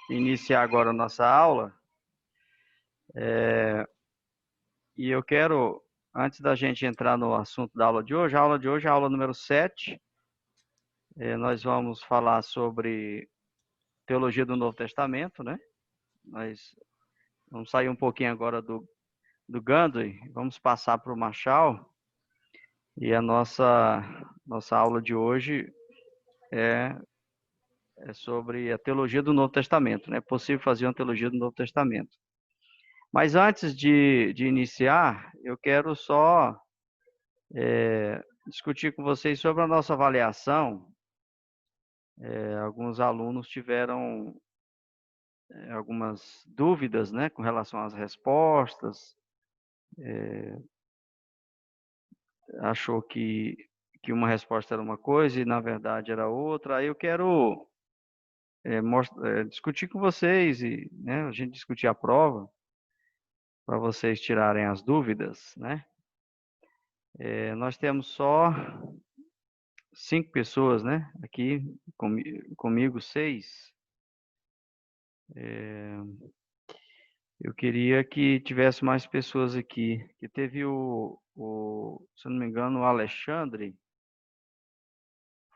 iniciar agora a nossa aula. E eu quero, antes da gente entrar no assunto da aula de hoje, a aula de hoje é a aula número 7. Nós vamos falar sobre teologia do Novo Testamento, né? Nós vamos sair um pouquinho agora do Gandhi, vamos passar para o Machal. E a nossa aula de hoje é sobre a teologia do Novo Testamento, né? É possível fazer uma teologia do Novo Testamento. Mas antes de iniciar, eu quero só discutir com vocês sobre a nossa avaliação. Alguns alunos tiveram algumas dúvidas, né, com relação às respostas. Achou que uma resposta era uma coisa e, na verdade, era outra. Aí eu quero discutir com vocês e, né, a gente discutir a prova para vocês tirarem as dúvidas, né? Nós temos só 5 pessoas, né? Aqui comigo 6. Eu queria que tivesse mais pessoas aqui. Que teve se eu não me engano, o Alexandre.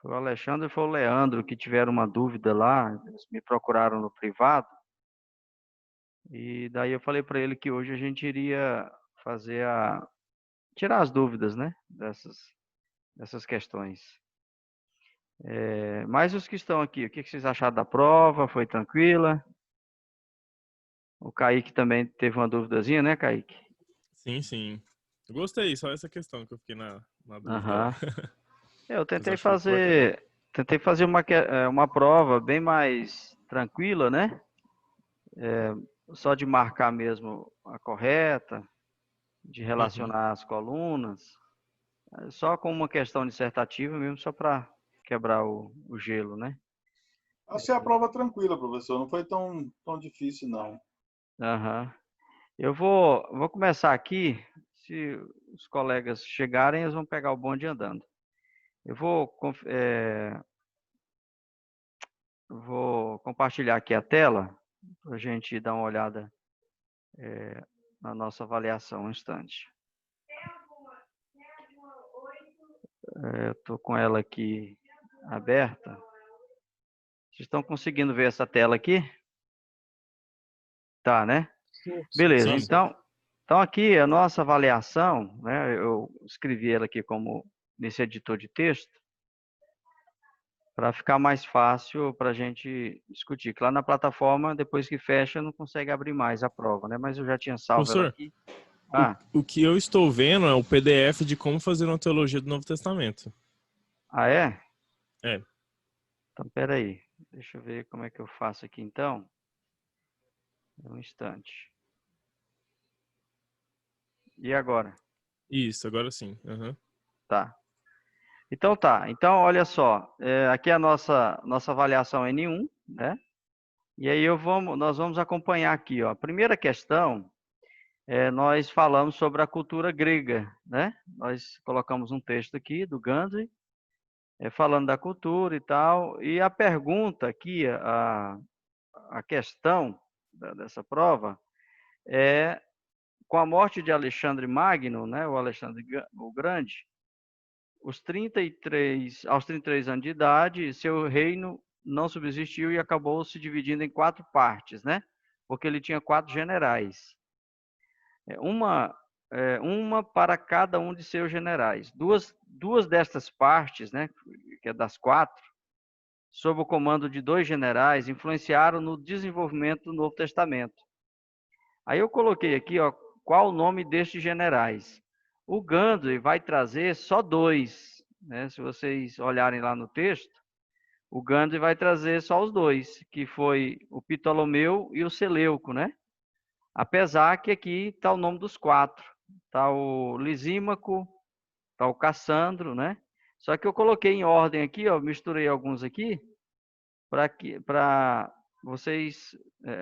Foi o Alexandre e foi o Leandro que tiveram uma dúvida lá. Eles me procuraram no privado. E daí eu falei para ele que hoje a gente iria fazer tirar as dúvidas, né? Dessas questões. Mas os que estão aqui, o que vocês acharam da prova? Foi tranquila? O Kaique também teve uma duvidazinha, né, Kaique? Sim, sim. Eu gostei, só essa questão que eu fiquei na dúvida lá. Aham. Eu Mas acho que ficou bacana. tentei fazer uma prova bem mais tranquila, né? Só de marcar mesmo a correta, de Uhum. relacionar as colunas, só com uma questão dissertativa mesmo, só para quebrar o gelo, né? Achei a prova tranquila, professor. Não foi tão difícil, não. Aham. Eu vou começar aqui. Se os colegas chegarem, eles vão pegar o bonde andando. Eu vou compartilhar aqui a tela para a gente dar uma olhada na nossa avaliação um instante. Eu estou com ela aqui aberta. Vocês estão conseguindo ver essa tela aqui? Tá, né? Beleza, Sim. então aqui a nossa avaliação, né? Eu escrevi ela aqui como nesse editor de texto, para ficar mais fácil para a gente discutir. Que lá na plataforma, depois que fecha, não consegue abrir mais a prova, né? Mas eu já tinha salvo ela Professor, aqui. Ah, o que eu estou vendo é o PDF de como fazer uma teologia do Novo Testamento. é? É. Então, peraí. Deixa eu ver como é que eu faço aqui, então. Um instante. E agora? Isso, agora sim. Uhum. Tá. Então, tá. Então, olha só. Aqui é a nossa avaliação N1, né? E aí nós vamos acompanhar aqui, ó. A primeira questão, nós falamos sobre a cultura grega, né? Nós colocamos um texto aqui do Gandhi, falando da cultura e tal. E a pergunta aqui, a questão dessa prova é: com a morte de Alexandre Magno, né, o Alexandre o Grande, aos 33 anos de idade, seu reino não subsistiu e acabou se dividindo em 4 partes, né? Porque ele tinha 4 generais. Uma para cada um de seus generais. Duas destas partes, né, que é das 4, sob o comando de 2 generais, influenciaram no desenvolvimento do Novo Testamento. Aí eu coloquei aqui, ó, qual o nome destes generais. O Gandhi vai trazer só 2, né? Se vocês olharem lá no texto, o Gandhi vai trazer só os 2, que foi o Ptolomeu e o Seleuco, né? Apesar que aqui está o nome dos 4. Está o Lisímaco, está o Cassandro, né? Só que eu coloquei em ordem aqui, ó, misturei alguns aqui, para vocês,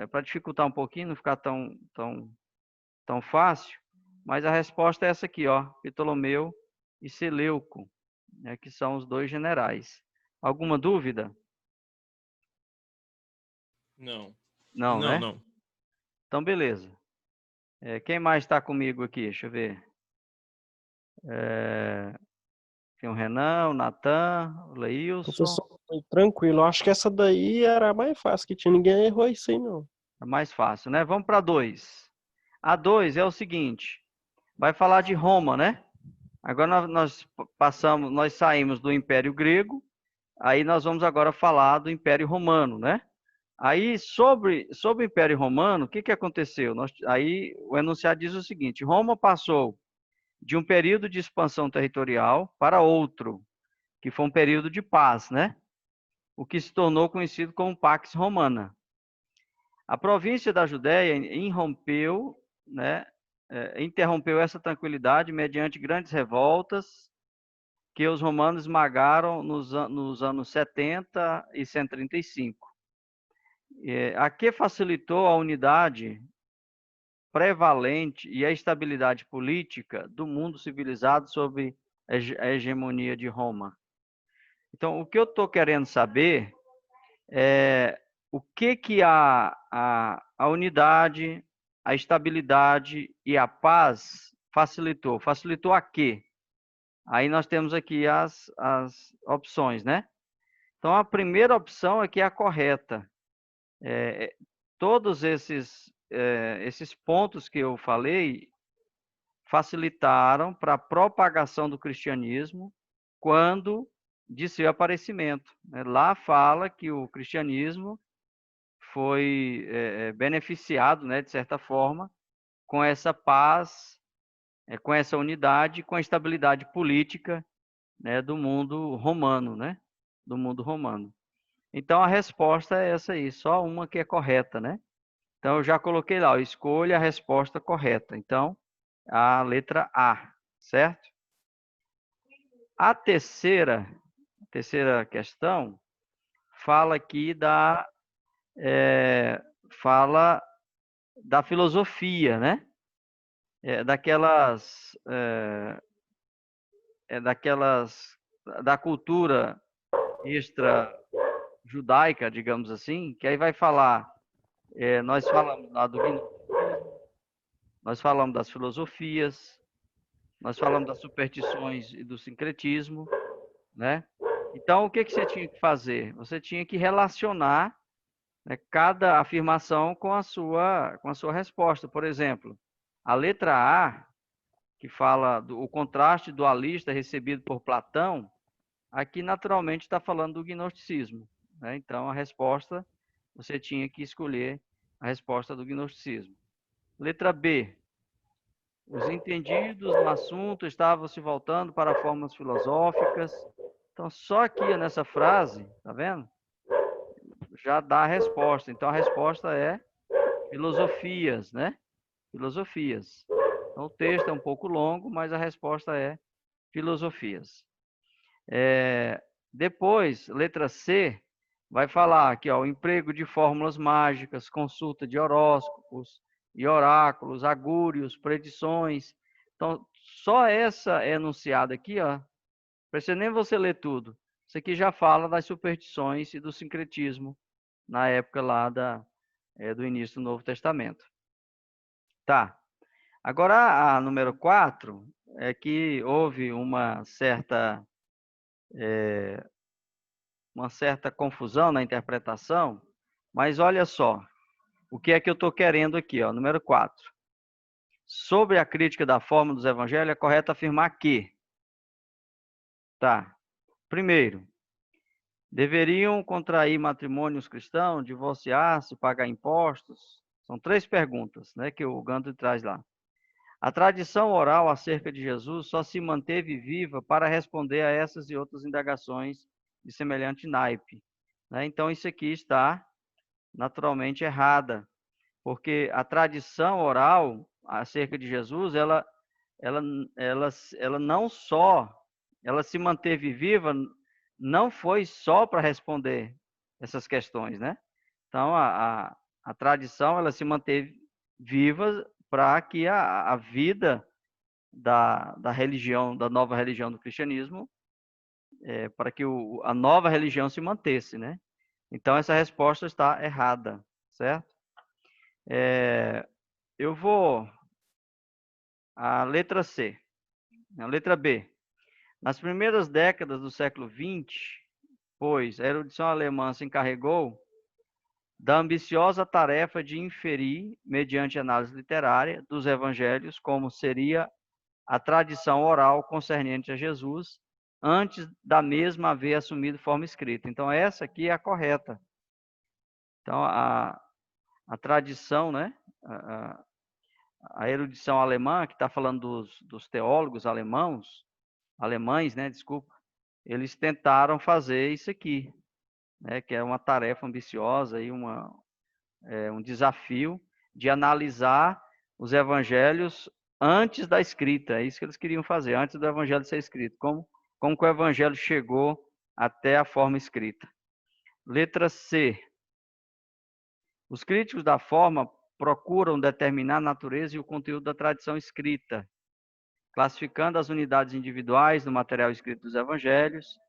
para dificultar um pouquinho, não ficar tão fácil. Mas a resposta é essa aqui, ó, Ptolomeu e Seleuco, né, que são os 2 generais. Alguma dúvida? Não. Não, Não, né? não. Então, beleza. Quem mais está comigo aqui? Deixa eu ver. Tem o Renan, o Natan, o Leilson. Professor, foi tranquilo. Eu acho que essa daí era a mais fácil que tinha. Ninguém errou isso aí, não. É mais fácil, né? Vamos para 2. A 2 é o seguinte. Vai falar de Roma, né? Agora nós saímos do Império Grego, aí nós vamos agora falar do Império Romano, né? Aí, sobre o Império Romano, o que aconteceu? Aí o enunciado diz o seguinte: Roma passou de um período de expansão territorial para outro, que foi um período de paz, né? O que se tornou conhecido como Pax Romana. A província da Judéia interrompeu essa tranquilidade mediante grandes revoltas que os romanos esmagaram nos anos 70 e 135. A que facilitou a unidade prevalente e a estabilidade política do mundo civilizado sob a hegemonia de Roma. Então, o que eu estou querendo saber é o que a unidade, a estabilidade e a paz facilitou. Facilitou a quê? Aí nós temos aqui as opções, né? Então, a primeira opção aqui é a correta. Todos esses pontos que eu falei facilitaram para a propagação do cristianismo quando de seu aparecimento. Lá fala que o cristianismo foi beneficiado, né, de certa forma, com essa paz, com essa unidade, com a estabilidade política, né, do mundo romano, né? Do mundo romano. Então a resposta é essa aí, só uma que é correta, né? Então eu já coloquei lá, escolha a resposta correta. Então, a letra A, certo? A terceira questão fala aqui fala da filosofia, né? Da cultura extra-judaica, digamos assim, que aí vai falar, nós falamos lá do gnosticismo, nós falamos das filosofias, nós falamos das superstições e do sincretismo, né? Então, o que você tinha que fazer? Você tinha que relacionar, né, cada afirmação com a sua resposta. Por exemplo, a letra A, que fala o contraste dualista recebido por Platão, aqui naturalmente está falando do gnosticismo, né? Então, a resposta, você tinha que escolher a resposta do gnosticismo. Letra B. Os entendidos no assunto estavam se voltando para formas filosóficas. Então, só aqui nessa frase, tá vendo? Já dá a resposta. Então, a resposta é filosofias, né? Filosofias. Então, o texto é um pouco longo, mas a resposta é filosofias. Depois, letra C, vai falar aqui, ó, o emprego de fórmulas mágicas, consulta de horóscopos e oráculos, agúrios, predições. Então, só essa enunciada aqui, ó, não precisa nem você ler tudo. Isso aqui já fala das superstições e do sincretismo na época lá do início do Novo Testamento. Tá. Agora, a número 4 é que houve uma certa confusão na interpretação, mas olha só, o que é que eu estou querendo aqui, ó, número 4. Sobre a crítica da forma dos evangelhos, é correto afirmar que, tá, primeiro, deveriam contrair matrimônios cristãos, divorciar-se, pagar impostos? São 3 perguntas, né, que o Gandhi traz lá. A tradição oral acerca de Jesus só se manteve viva para responder a essas e outras indagações de semelhante naipe, né? Então, isso aqui está naturalmente errada, porque a tradição oral acerca de Jesus, ela não só, ela se manteve viva, não foi só para responder essas questões, né? Então, a tradição, ela se manteve viva para que a vida da religião, da nova religião do cristianismo, para que a nova religião se mantesse, né? Então, essa resposta está errada, certo? Eu vou à letra C. A letra B. Nas primeiras décadas do século XX, pois a erudição alemã se encarregou da ambiciosa tarefa de inferir, mediante análise literária, dos evangelhos, como seria a tradição oral concernente a Jesus, antes da mesma haver assumido forma escrita. Então, essa aqui é a correta. Então, a tradição, né? A erudição alemã, que está falando dos teólogos alemães, né? Desculpa, eles tentaram fazer isso aqui, né? Que é uma tarefa ambiciosa e um desafio de analisar os evangelhos antes da escrita. É isso que eles queriam fazer, antes do evangelho ser escrito. Como que o evangelho chegou até a forma escrita. Letra C. Os críticos da forma procuram determinar a natureza e o conteúdo da tradição escrita, classificando as unidades individuais do material escrito dos evangelhos,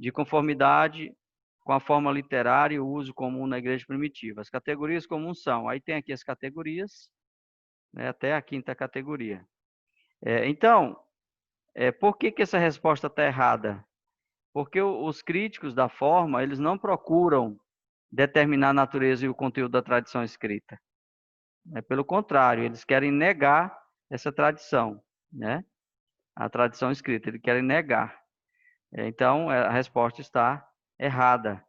de conformidade com a forma literária e o uso comum na igreja primitiva. As categorias comuns são, aí tem aqui as categorias, né, até a quinta categoria. Então, por que essa resposta está errada? Porque os críticos da forma, eles não procuram determinar a natureza e o conteúdo da tradição escrita. Pelo contrário, eles querem negar essa tradição, né? A tradição escrita, eles querem negar. Então, a resposta está errada.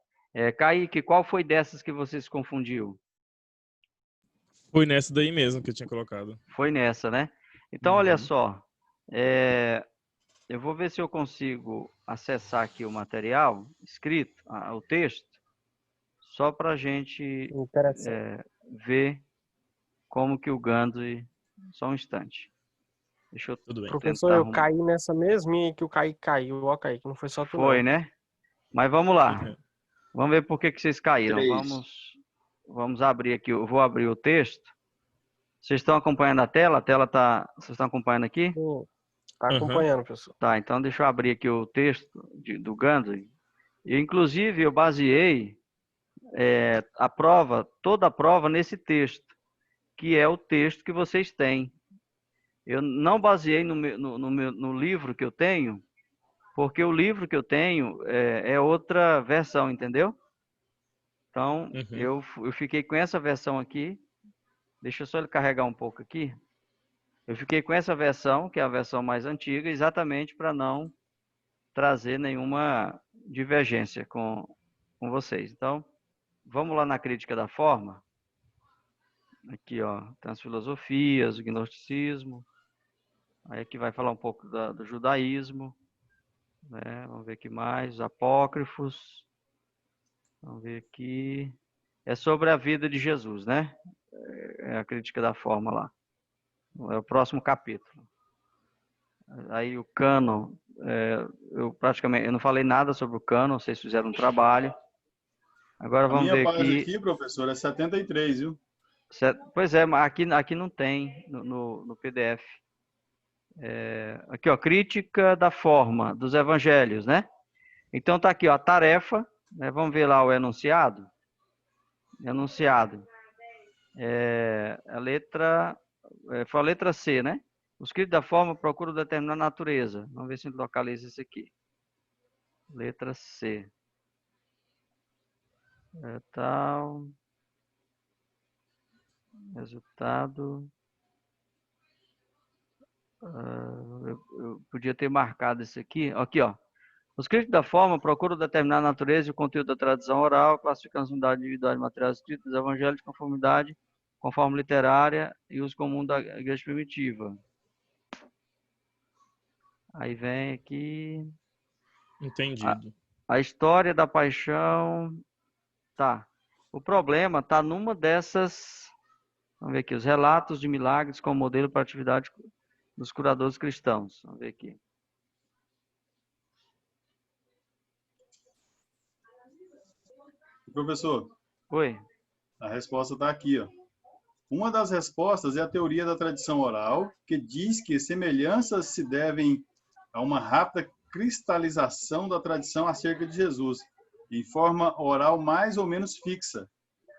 Kaique, qual foi dessas que você se confundiu? Foi nessa daí mesmo que eu tinha colocado. Foi nessa, né? Então, olha só. Eu vou ver se eu consigo acessar aqui o material escrito, o texto, só para a gente ver como que o Gandhi... Só um instante. Deixa eu Tudo bem. Professor, eu caí nessa mesminha que o Kaique caiu. Ó, Kaique, não foi só tu, Foi, não. né? Mas vamos lá. Vamos ver por que vocês caíram. 3. Vamos abrir aqui. Eu vou abrir o texto. Vocês estão acompanhando a tela? A tela tá... Vocês estão acompanhando aqui? Tá acompanhando, professor. Tá, então deixa eu abrir aqui o texto do Gandhi. Inclusive, eu baseei toda a prova nesse texto, que é o texto que vocês têm. Eu não baseei no livro que eu tenho, porque o livro que eu tenho é outra versão, entendeu? Então, eu fiquei com essa versão aqui. Deixa eu só ele carregar um pouco aqui. Eu fiquei com essa versão, que é a versão mais antiga, exatamente para não trazer nenhuma divergência com vocês. Então, vamos lá na crítica da forma. Aqui, ó, tem as filosofias, o gnosticismo. Aí aqui vai falar um pouco do judaísmo. Né? Vamos ver aqui mais, os apócrifos. Vamos ver aqui. É sobre a vida de Jesus, né? É a crítica da forma lá. É o próximo capítulo. Aí o cânon, eu não falei nada sobre o cânon, vocês fizeram um trabalho. Agora vamos ver aqui. A minha aqui, professor, é 73, viu? Pois é, mas aqui não tem no PDF. Aqui, ó, crítica da forma dos evangelhos, né? Então tá aqui, ó, a tarefa, né? Vamos ver lá o enunciado. Enunciado. Foi a letra C, né? Os críticos da forma procuram determinar a natureza. Vamos ver se a gente localiza isso aqui. Letra C. Tal. Resultado. Eu podia ter marcado isso aqui. Aqui, ó. Os críticos da forma procuram determinar a natureza e o conteúdo da tradição oral, classificando as unidades individuais de materiais escritos dos evangelhos de conformidade com a forma literária e uso comum da igreja primitiva. Aí vem aqui... Entendido. A história da paixão... Tá. O problema está numa dessas... Vamos ver aqui. Os relatos de milagres como modelo para a atividade dos curadores cristãos. Vamos ver aqui. Professor. Oi. A resposta está aqui, ó. Uma das respostas é a teoria da tradição oral, que diz que semelhanças se devem a uma rápida cristalização da tradição acerca de Jesus, em forma oral mais ou menos fixa,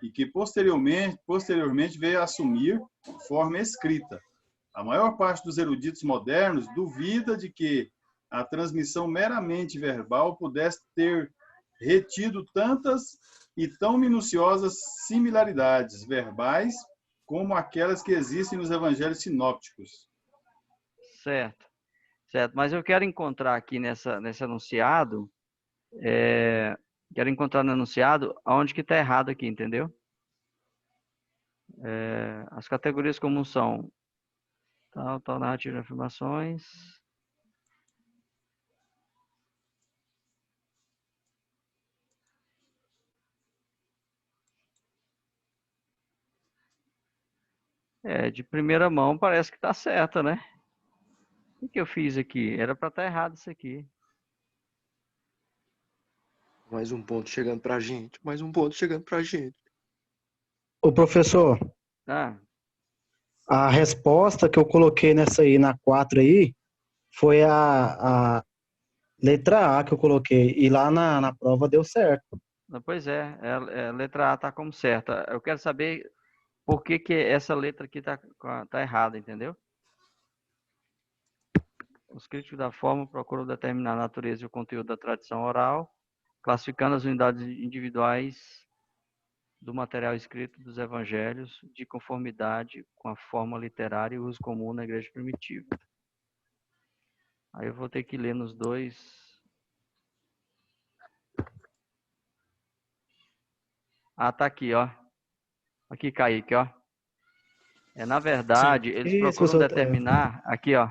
e que posteriormente veio a assumir forma escrita. A maior parte dos eruditos modernos duvida de que a transmissão meramente verbal pudesse ter retido tantas e tão minuciosas similaridades verbais como aquelas que existem nos evangelhos sinópticos. Certo, certo. Mas eu quero encontrar aqui nesse enunciado, quero encontrar no enunciado onde que está errado aqui, entendeu? As categorias comuns são tal, narrativa de afirmações. De primeira mão parece que está certa, né? O que eu fiz aqui? Era para estar errado isso aqui. Mais um ponto chegando pra gente. Mais um ponto chegando pra gente. Ô, professor, Ah, a resposta que eu coloquei nessa aí, na 4 aí, foi a letra A que eu coloquei. E lá na prova deu certo. pois a letra A está como certa. Eu quero saber por que essa letra aqui tá errada, entendeu? Os críticos da forma procuram determinar a natureza e o conteúdo da tradição oral, classificando as unidades individuais do material escrito dos evangelhos de conformidade com a forma literária e o uso comum na igreja primitiva. Aí eu vou ter que ler nos dois. Ah, tá aqui, ó. Aqui, Kaique, ó. Na verdade, eles Isso, procuram professor, determinar, aqui, ó.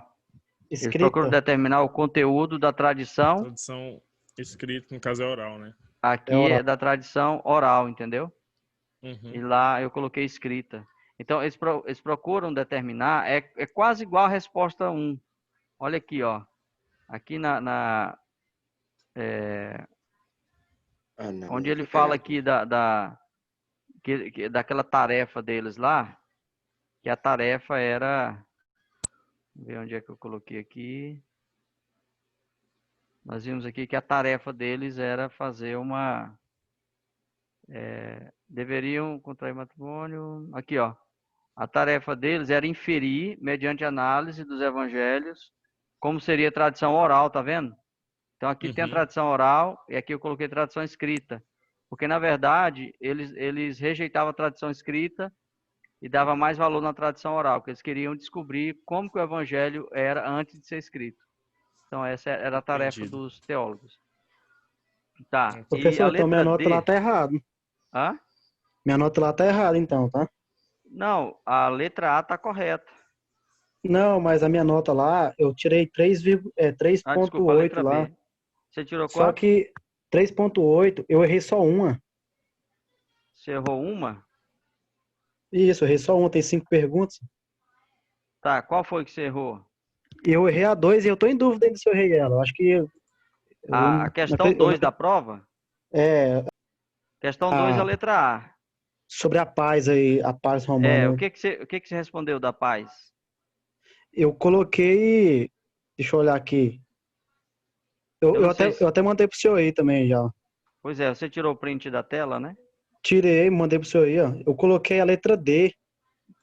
Eles procuram escrita. determinar o conteúdo da tradição. Tradução escrita, no caso é oral, né? Aqui É oral. é da tradição oral, entendeu? Uhum. E lá eu coloquei escrita. Então, eles procuram determinar, é quase igual a resposta 1. Olha aqui, ó. Aqui Não, onde eu ele vou fala pegar aqui daquela tarefa deles lá, que a tarefa era... Vamos ver onde é que eu coloquei aqui. Nós vimos aqui que a tarefa deles era fazer uma... deveriam contrair matrimônio... Aqui, ó. A tarefa deles era inferir, mediante análise dos evangelhos, como seria a tradição oral, tá vendo? Então aqui tem a tradição oral e aqui eu coloquei tradição escrita. Porque, na verdade, eles rejeitavam a tradição escrita e davam mais valor na tradição oral, porque eles queriam descobrir como que o evangelho era antes de ser escrito. Então essa era a tarefa Entendido. dos teólogos. Tá, e a Professor, então minha letra nota lá D... tá errada. Hã? Minha nota lá tá errada, então, tá? Não, a letra A tá correta. Não, mas a minha nota lá, eu tirei Desculpa, a 3,8 letra lá. B. Você tirou Só quanto? que 3,8, eu errei só uma. Você errou uma? Isso, eu errei só uma, tem 5 perguntas. Tá, qual foi que você errou? E eu errei a 2 e eu tô em dúvida ainda se eu errei ela. Eu acho que A questão 2 da prova? é Questão 2, a a, letra A. sobre a paz aí, a paz romana. O que você respondeu da paz? Eu coloquei, deixa eu olhar aqui. Eu não sei Eu até mandei pro senhor aí também já. Pois é, você tirou o print da tela, né? Tirei, mandei pro senhor aí, ó. Eu coloquei a letra D.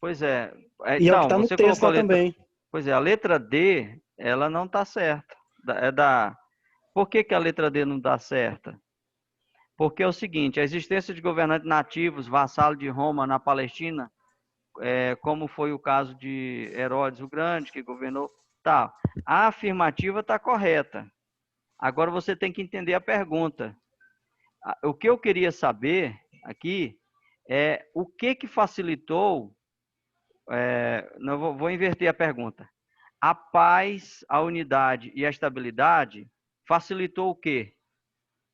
Pois é. E é o que Então, tá no você texto colocou a lá letra... também. Pois é, a letra D, ela não tá certa. Por que a letra D não dá certa? Porque é o seguinte, a existência de governantes nativos, vassalos de Roma na Palestina, como foi o caso de Herodes o Grande, que governou, tá. A afirmativa está correta. Agora você tem que entender a pergunta. O que eu queria saber aqui é o que facilitou... não, vou inverter a pergunta. A paz, a unidade e a estabilidade facilitou o quê?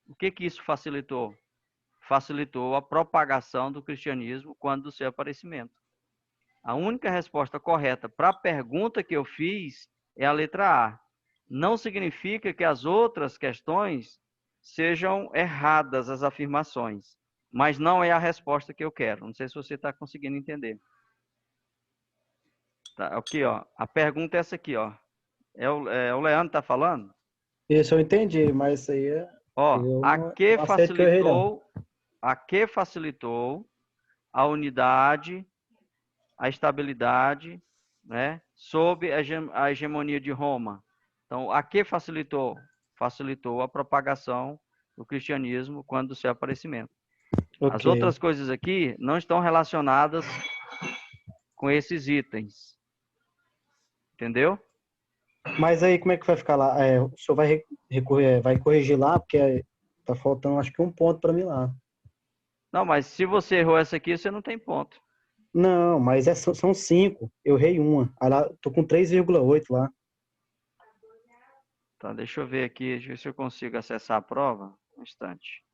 O que isso facilitou? Facilitou a propagação do cristianismo quando do seu aparecimento. A única resposta correta para a pergunta que eu fiz é a letra A. Não significa que as outras questões sejam erradas, as afirmações, mas não é a resposta que eu quero. Não sei se você está conseguindo entender. Tá, aqui, ó. A pergunta é essa aqui, ó. O Leandro está falando? Isso eu entendi, mas isso aí Ó, eu a não que aceito que eu errei, não. facilitou a unidade, a estabilidade, né, sob a hegemonia de Roma. Então, a que facilitou? Facilitou a propagação do cristianismo quando do seu aparecimento. As Ok. outras coisas aqui não estão relacionadas com esses itens. Entendeu? Mas aí como é que vai ficar lá? O senhor vai corrigir lá, porque tá faltando acho que um ponto para mim lá. Não, mas se você errou essa aqui, você não tem ponto. Não, mas são 5. Eu errei uma. Aí lá, tô com 3,8 lá. Tá, deixa eu ver aqui, deixa eu ver se eu consigo acessar a prova. Um instante.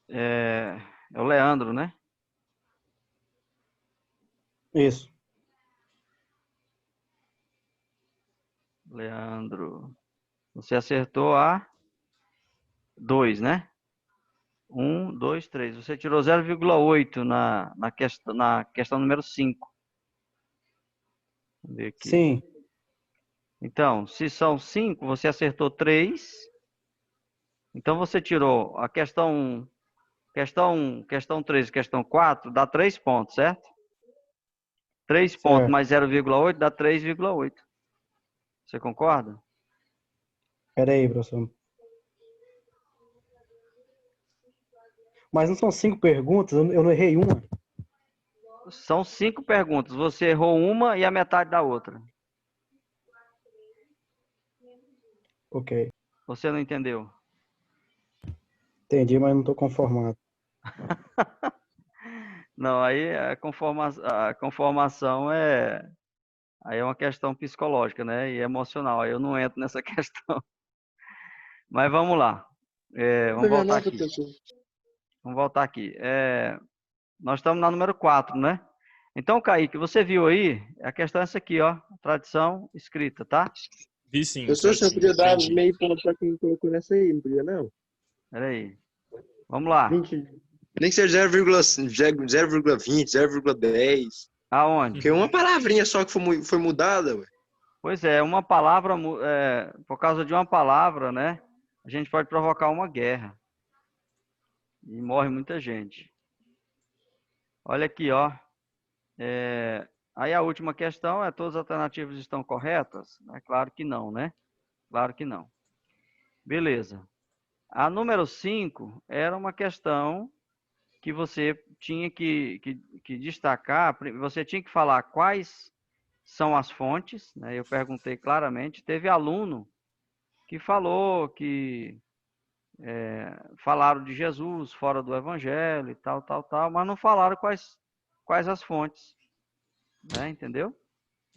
É o Leandro, né? Isso. Leandro. Você acertou a 2, né? 1, 2, 3. Você tirou 0,8 na questão número 5. Vamos ver aqui. Sim. Então, se são 5, você acertou 3. Então, você tirou a questão 1, questão 3 e questão 4, dá 3 pontos, certo? 3 pontos Certo. mais 0,8 dá 3,8. Você concorda? Pera aí, professor. Mas não são 5 perguntas? Eu não errei uma? São 5 perguntas. Você errou uma e a metade da outra. Ok. Você não entendeu? Entendi, mas não tô conformado. Não, aí a conformação aí é uma questão psicológica, né? E emocional. Aí eu não entro nessa questão. Mas vamos lá. Vamos Minha voltar nota, aqui. professor. Vamos voltar aqui. Nós estamos na número 4, né? Então, Kaique, você viu aí? A questão é essa aqui, ó. Tradição escrita, tá? Vi sim, Professor, você certinho. podia dar Entendi. meio ponto pra quem colocou nessa aí, não podia, não? Pera aí. Vamos lá. 20. Nem que seja 0,20, 0,10. Aonde? Porque uma palavrinha só que foi mudada, ué. Pois é, uma palavra, por causa de uma palavra, né? A gente pode provocar uma guerra. E morre muita gente. Olha aqui, ó. Aí a última questão é: todas as alternativas estão corretas? É claro que não, né? Claro que não. Beleza. A número 5 era uma questão que você tinha que destacar. Você tinha que falar quais são as fontes, né? Eu perguntei claramente. Teve aluno que falou que falaram de Jesus fora do Evangelho e tal, mas não falaram quais as fontes, né? Entendeu?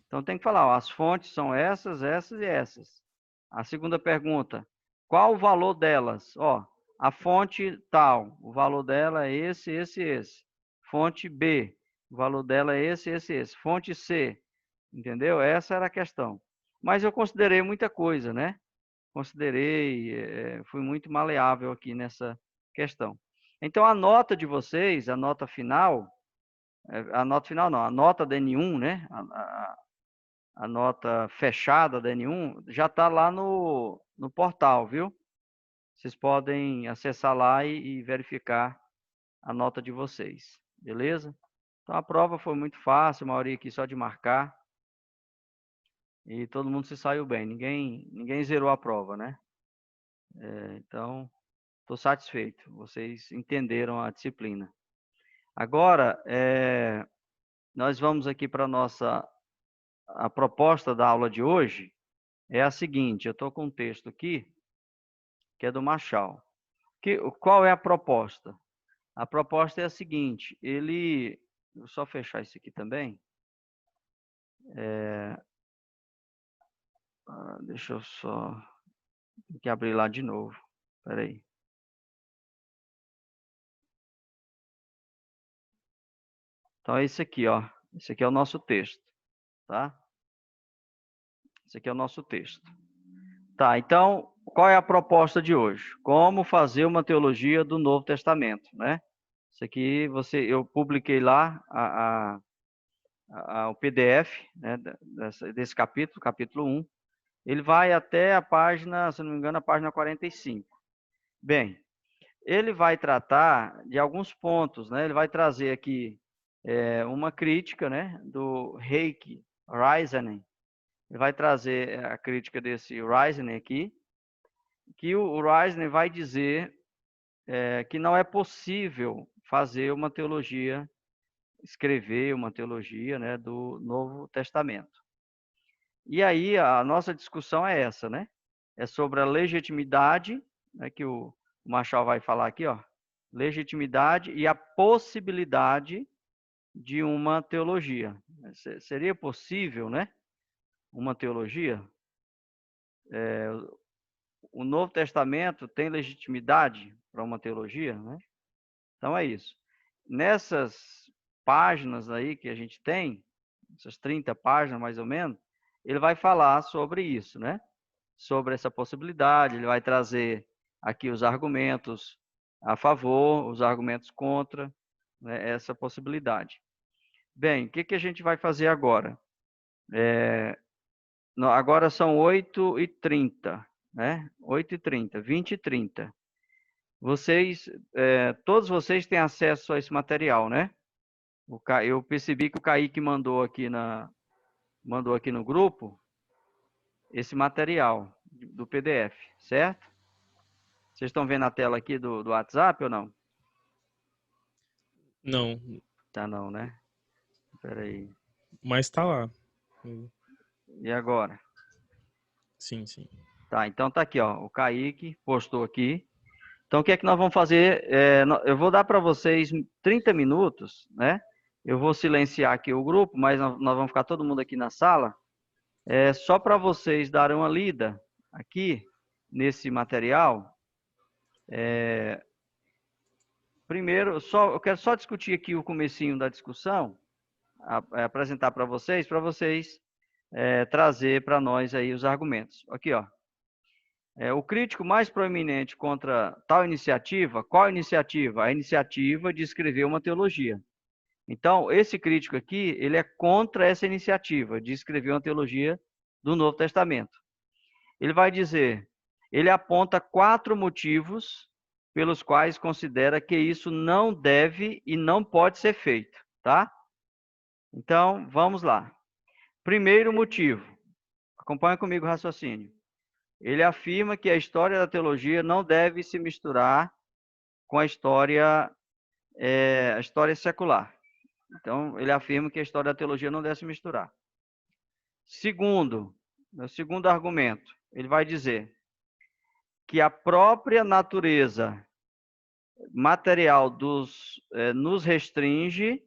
Então tem que falar, ó, as fontes são essas, essas e essas. A segunda pergunta, qual o valor delas? Ó, a fonte tal, o valor dela é esse, esse, esse. Fonte B, o valor dela é esse, esse, esse. Fonte C, entendeu? Essa era a questão. Mas eu considerei muita coisa, né? Fui muito maleável aqui nessa questão. Então a nota de vocês, a nota final não, a nota da N1, né? A nota fechada da N1 já está lá no portal, viu? Vocês podem acessar lá e verificar a nota de vocês, beleza? Então a prova foi muito fácil, a maioria aqui só de marcar. E todo mundo se saiu bem, ninguém zerou a prova, né? Então, estou satisfeito, vocês entenderam a disciplina. Agora, nós vamos aqui para a proposta da aula de hoje. É a seguinte, eu estou com um texto aqui, que é do Machado. Qual é a proposta? A proposta é a seguinte, vou só fechar isso aqui também. Deixa eu só... Tem que abrir lá de novo. Espera aí. Então é isso aqui, ó. Esse aqui é o nosso texto, tá? Esse aqui é o nosso texto. Tá, então, qual é a proposta de hoje? Como fazer uma teologia do Novo Testamento, né? Isso aqui eu publiquei lá o PDF, né, desse capítulo, capítulo 1. Ele vai até a página, se não me engano, a página 45. Bem, ele vai tratar de alguns pontos, né? Ele vai trazer aqui uma crítica, né, do Heike Reisner. Ele vai trazer a crítica desse Reisner aqui, que o Reisner vai dizer que não é possível fazer uma teologia, escrever uma teologia, né, do Novo Testamento. E aí a nossa discussão é essa, né? É sobre a legitimidade, né, que o Machado vai falar aqui, ó, legitimidade e a possibilidade de uma teologia. Seria possível, né? Uma teologia? O Novo Testamento tem legitimidade para uma teologia, né? Então é isso. Nessas páginas aí que a gente tem, essas 30 páginas mais ou menos, ele vai falar sobre isso, né? Sobre essa possibilidade, ele vai trazer aqui os argumentos a favor, os argumentos contra, né, essa possibilidade. Bem, o que a gente vai fazer agora? Agora são 8h30, né? 8h30, 20h30. Todos vocês têm acesso a esse material, né? Eu percebi que o Kaique mandou aqui no grupo esse material do PDF, certo? Vocês estão vendo a tela aqui do WhatsApp ou não? Não, Tá não, né? Espera aí. mas tá lá. E agora? Sim, sim. Tá, então tá aqui, ó. O Kaique postou aqui. Então, o que é que nós vamos fazer? Eu vou dar para vocês 30 minutos, né? Eu vou silenciar aqui o grupo, mas nós vamos ficar todo mundo aqui na sala. Só para vocês darem uma lida aqui nesse material. Primeiro, eu quero só discutir aqui o comecinho da discussão, apresentar para vocês trazer para nós aí os argumentos. Aqui, ó. O crítico mais proeminente contra tal iniciativa, qual iniciativa? A iniciativa de escrever uma teologia. Então, esse crítico aqui, ele é contra essa iniciativa de escrever uma teologia do Novo Testamento. Ele vai dizer, ele aponta 4 motivos pelos quais considera que isso não deve e não pode ser feito, tá? Então, vamos lá. Primeiro motivo, acompanha comigo o raciocínio. Ele afirma que a história da teologia não deve se misturar com a história secular. Então, ele afirma que a história da teologia não deve se misturar. Segundo, o segundo argumento, ele vai dizer que a própria natureza material nos restringe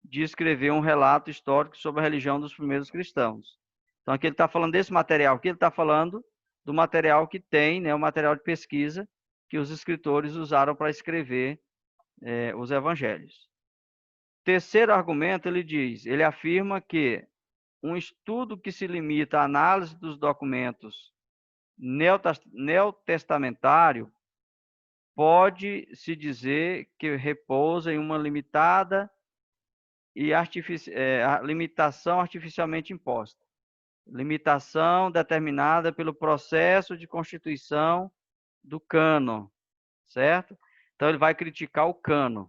de escrever um relato histórico sobre a religião dos primeiros cristãos. Então, aqui ele está falando desse material, aqui ele está falando do material que tem, né, o material de pesquisa que os escritores usaram para escrever os evangelhos. Terceiro argumento, ele afirma que um estudo que se limita à análise dos documentos neotestamentário pode se dizer que repousa em uma limitada e limitação artificialmente imposta. Limitação determinada pelo processo de constituição do cânon, certo? Então, ele vai criticar o cânon,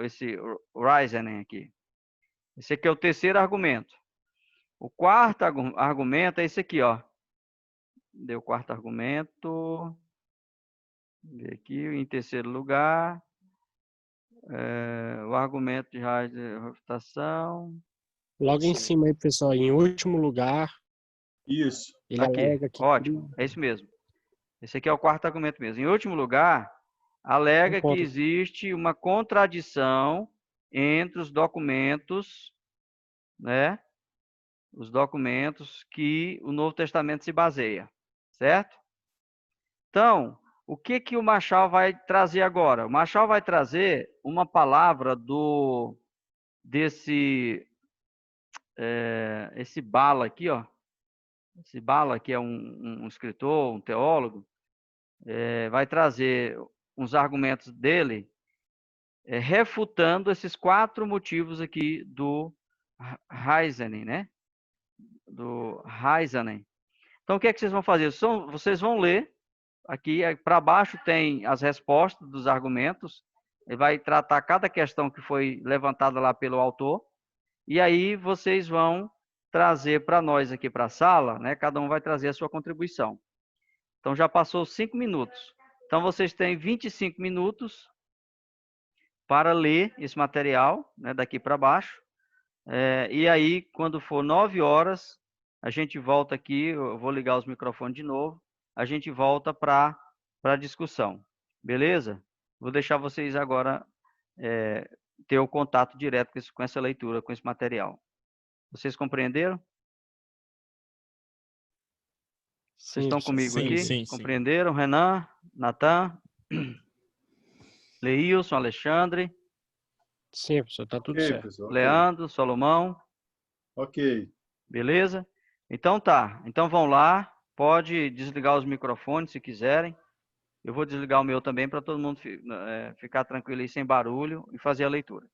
esse Reisner aqui. Esse aqui é o terceiro argumento. O quarto argumento é esse aqui, ó. Deu o quarto argumento. Vamos ver aqui, em terceiro lugar. O argumento de refutação. Logo em cima aí, pessoal, em último lugar, Isso. ele Aqui, alega que... ótimo, é isso mesmo. Esse aqui é o quarto argumento mesmo. Em último lugar, alega que existe uma contradição entre os documentos, né? Os documentos que o Novo Testamento se baseia, certo? Então, o que o Machado vai trazer agora? O Machado vai trazer uma palavra esse Bala aqui, ó. Esse Bala, que é um escritor, um teólogo, vai trazer uns argumentos dele refutando esses 4 motivos aqui do Heisenberg, né? Do Heisenberg. Então, o que é que vocês vão fazer? Vocês vão ler, aqui para baixo tem as respostas dos argumentos, ele vai tratar cada questão que foi levantada lá pelo autor, e aí vocês vão trazer para nós aqui para a sala, né? Cada um vai trazer a sua contribuição. Então, já passou 5 minutos. Então, vocês têm 25 minutos para ler esse material, né, daqui para baixo. E aí, quando for 9 horas, a gente volta aqui, eu vou ligar os microfones de novo, a gente volta para a discussão. Beleza? Vou deixar vocês agora ter o contato direto com essa leitura, com esse material. Vocês compreenderam? Vocês Sim, estão professor. comigo Sim, aqui? sim, sim. Compreenderam? Renan, Natan, Leilson, Alexandre, Sim, professor, tá tudo Ok, certo. professor. Ok. Leandro, Salomão, Ok. beleza? Então tá. Então vão lá, pode desligar os microfones se quiserem. Eu vou desligar o meu também para todo mundo ficar tranquilo aí, sem barulho e fazer a leitura.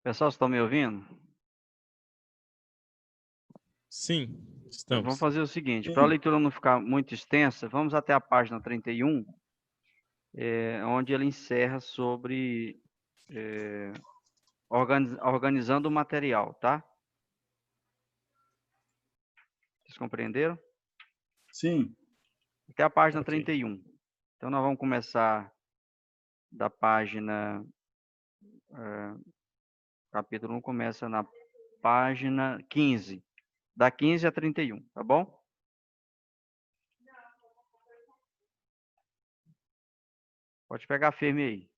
Pessoal, vocês estão me ouvindo? Sim, Então, vamos estamos. fazer o seguinte, para a leitura não ficar muito extensa, vamos até a página 31, onde ele encerra sobre organizando o material, tá? Vocês compreenderam? Sim. Até a página Ok. 31. Então, nós vamos começar da página... capítulo 1 começa na página 15. Da 15 a 31, tá bom? Pode pegar firme aí.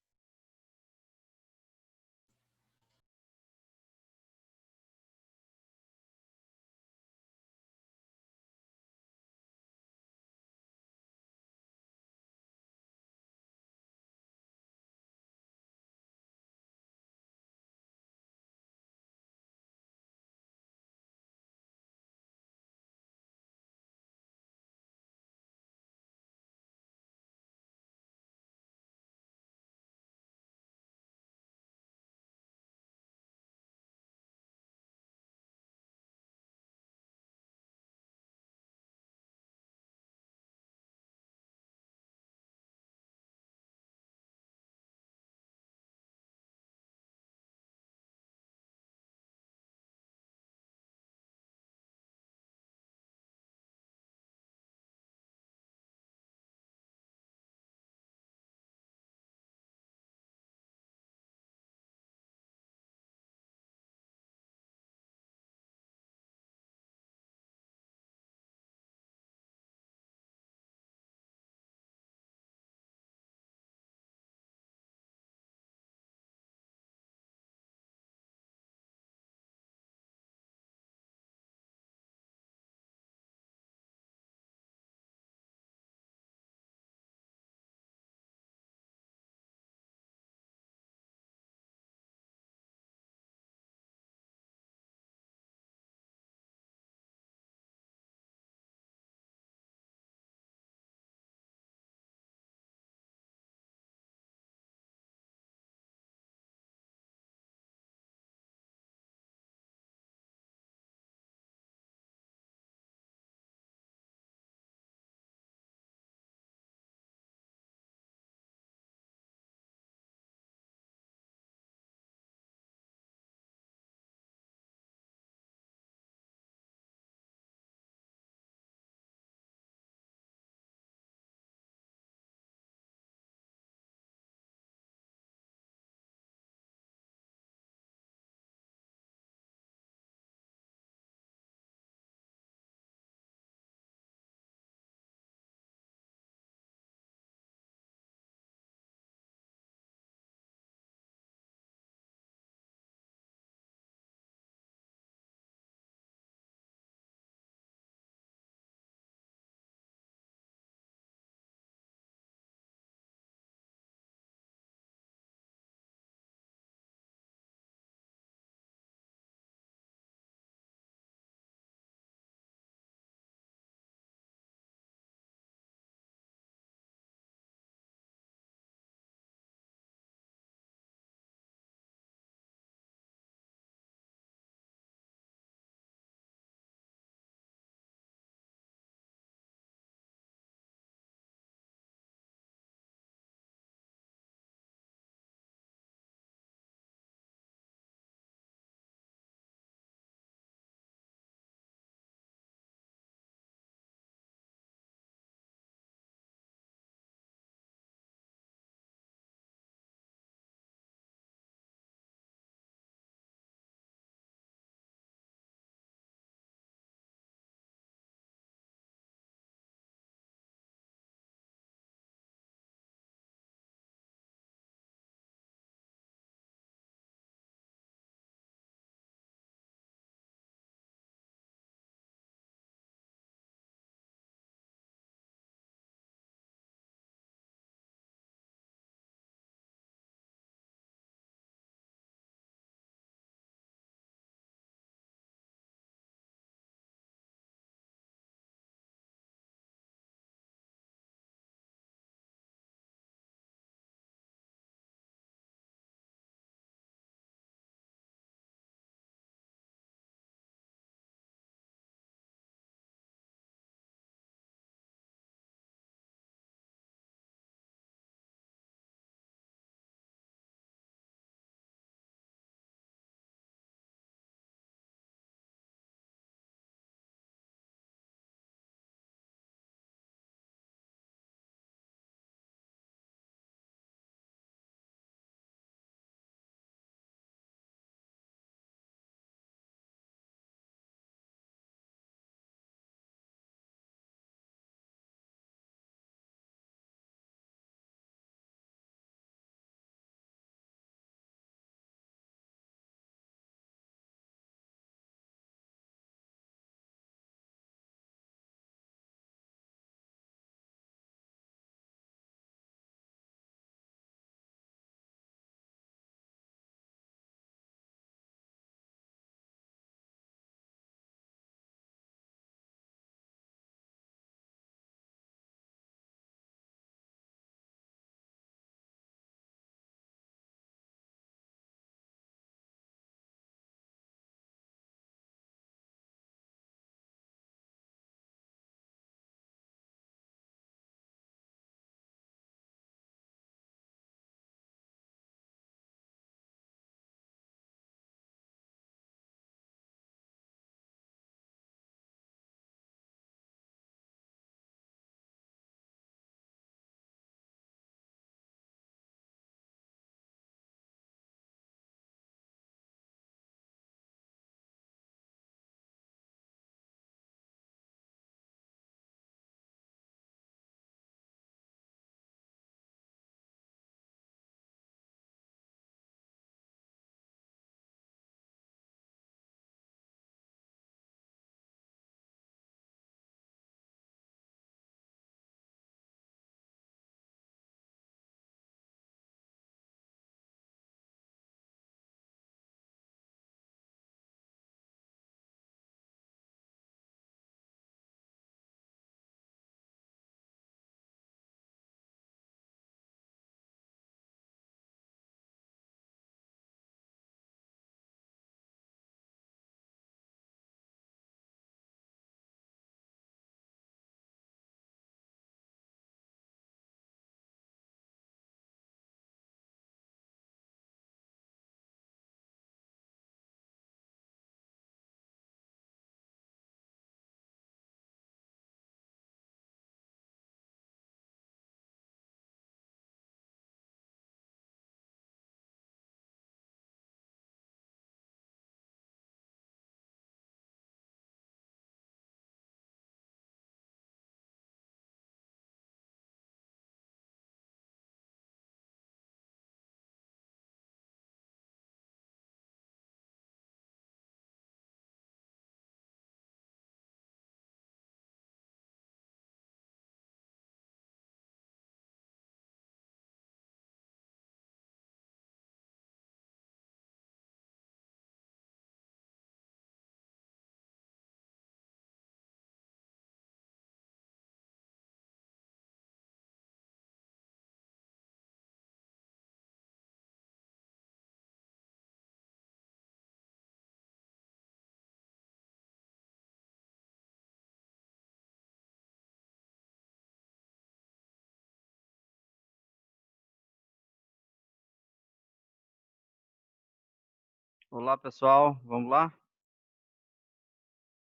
Olá, pessoal. Vamos lá?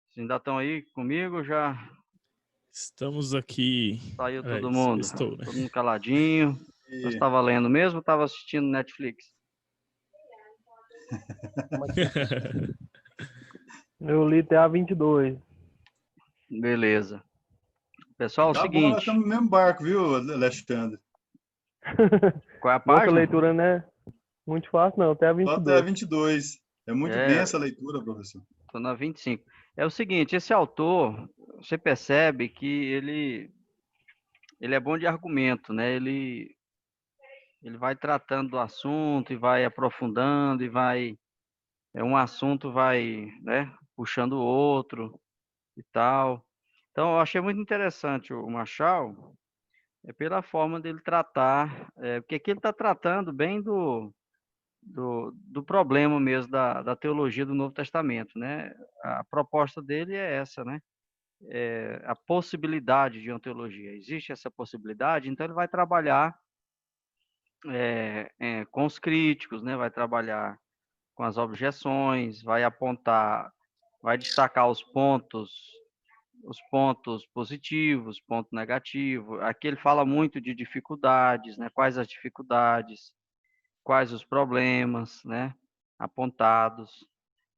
Vocês ainda estão aí comigo? Já Estamos aqui. saiu É, todo mundo? estou, né? Todo mundo caladinho? Você E estava lendo mesmo ou estava assistindo Netflix? Eu li até a 22. Beleza. Pessoal, é o tá bom, nós seguinte. estamos no mesmo barco, viu, Alexandre? Qual é a Nossa página? leitura, né? Muito fácil, não. Até a Só até a 22. 22. É muito densa a leitura, professor. Estou na 25. É o seguinte, esse autor, você percebe que ele é bom de argumento, né? Ele vai tratando do assunto e vai aprofundando e vai... um assunto vai, né, puxando o outro e tal. Então, eu achei muito interessante o Machado, pela forma dele tratar, porque aqui ele está tratando bem do problema mesmo da teologia do Novo Testamento, né? A proposta dele é essa, né? A possibilidade de uma teologia. Existe essa possibilidade, então ele vai trabalhar com os críticos, né? Vai trabalhar com as objeções, vai apontar, vai destacar os pontos positivos, ponto negativo. Aqui ele fala muito de dificuldades, né? Quais as dificuldades, quais os problemas, né? Apontados.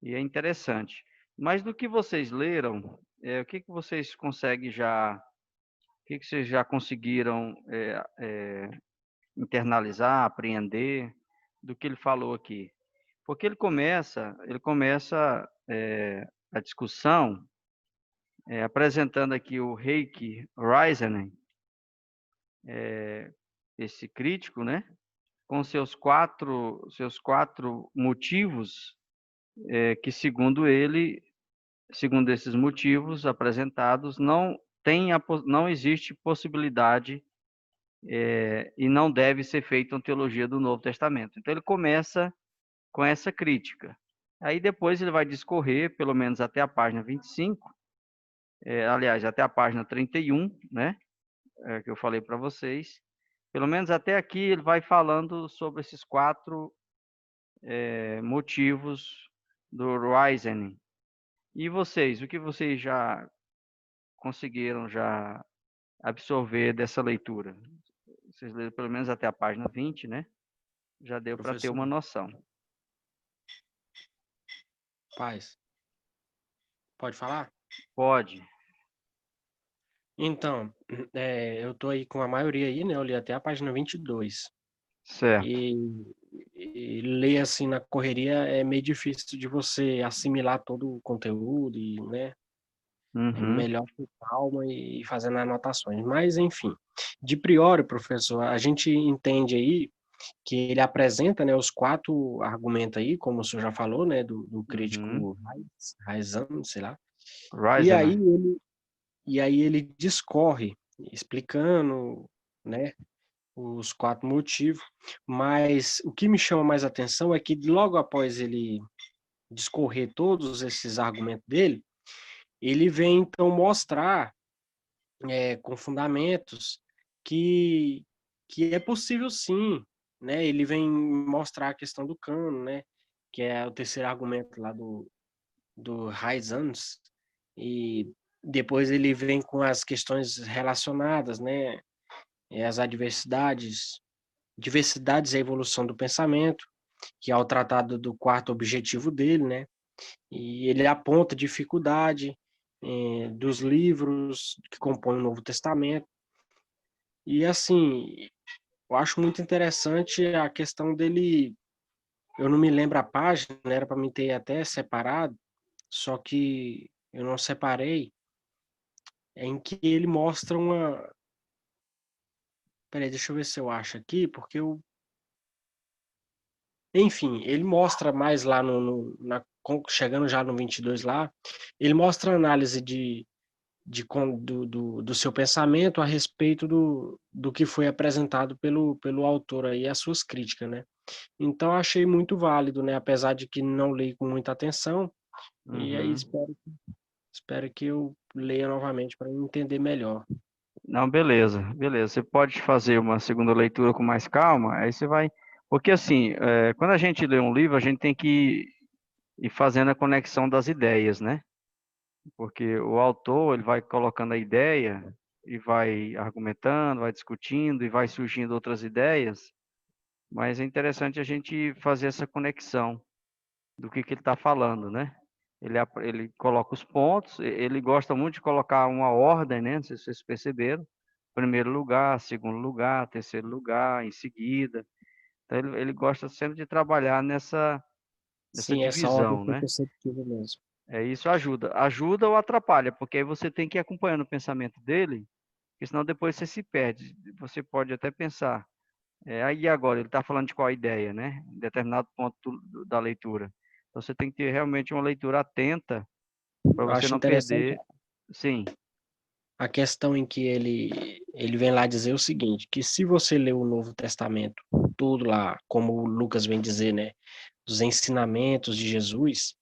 E é interessante. Mas do que vocês leram, o que vocês conseguem já, o que vocês já conseguiram internalizar, apreender do que ele falou aqui? Porque ele começa a discussão apresentando aqui o Heikki Raikkonen, esse crítico, né? Com seus quatro motivos que, segundo ele, segundo esses motivos apresentados, não existe possibilidade e não deve ser feita uma teologia do Novo Testamento. Então ele começa com essa crítica. Aí depois ele vai discorrer, pelo menos até a página 25, aliás, até a página 31, né, que eu falei para vocês. Pelo menos até aqui ele vai falando sobre esses quatro motivos do Rising. E vocês, o que vocês já conseguiram já absorver dessa leitura? Vocês leram pelo menos até a página 20, né? Já deu para ter Professor, uma noção. paz, pode falar? Pode. Então, eu tô aí com a maioria aí, né? Eu li até a página 22. Certo. E ler assim na correria é meio difícil de você assimilar todo o conteúdo e, né? É Uhum. melhor com calma e fazendo anotações. Mas, enfim, de priori, professor, a gente entende aí que ele apresenta, né, os quatro argumentos aí, como o senhor já falou, né, do crítico Raizan, sei lá. E Rising, aí né? ele discorre, explicando, né, os quatro motivos, mas o que me chama mais atenção é que logo após ele discorrer todos esses argumentos dele, ele vem então mostrar com fundamentos que é possível sim, né? Ele vem mostrar a questão do cano, né? Que é o terceiro argumento lá do Raizans, e depois ele vem com as questões relacionadas, né? As diversidades e a evolução do pensamento, que é o tratado do quarto objetivo dele, né? E ele aponta dificuldade dos livros que compõem o Novo Testamento. E assim, eu acho muito interessante a questão dele. Eu não me lembro a página, era para mim ter até separado, só que eu não separei, em que ele mostra uma. Peraí, deixa eu ver se eu acho aqui, porque eu. Enfim, ele mostra mais lá chegando já no 22 lá, ele mostra a análise do seu pensamento a respeito do que foi apresentado pelo autor aí, as suas críticas, né? Então, achei muito válido, né? Apesar de que não li com muita atenção, e aí espero que eu leia novamente para entender melhor. Não, beleza, beleza. Você pode fazer uma segunda leitura com mais calma, aí você vai. Porque assim, quando a gente lê um livro, a gente tem que e fazendo a conexão das ideias, né? Porque o autor, ele vai colocando a ideia e vai argumentando, vai discutindo e vai surgindo outras ideias, mas é interessante a gente fazer essa conexão do que ele está falando, né? Ele coloca os pontos, ele gosta muito de colocar uma ordem, né? Não sei se vocês perceberam. Primeiro lugar, segundo lugar, terceiro lugar, em seguida. Então, ele gosta sempre de trabalhar nessa Sim, essa ordem divisão, foi né? perceptível mesmo. Isso ajuda. Ajuda ou atrapalha, porque aí você tem que ir acompanhando o pensamento dele, porque senão depois você se perde. Você pode até pensar, aí agora, ele está falando de qual ideia, né? Em determinado ponto da leitura. Então, você tem que ter realmente uma leitura atenta para Eu você acho não interessante perder. Sim. a questão em que ele vem lá dizer o seguinte, que se você ler o Novo Testamento, tudo lá, como o Lucas vem dizer, né, os ensinamentos de Jesus,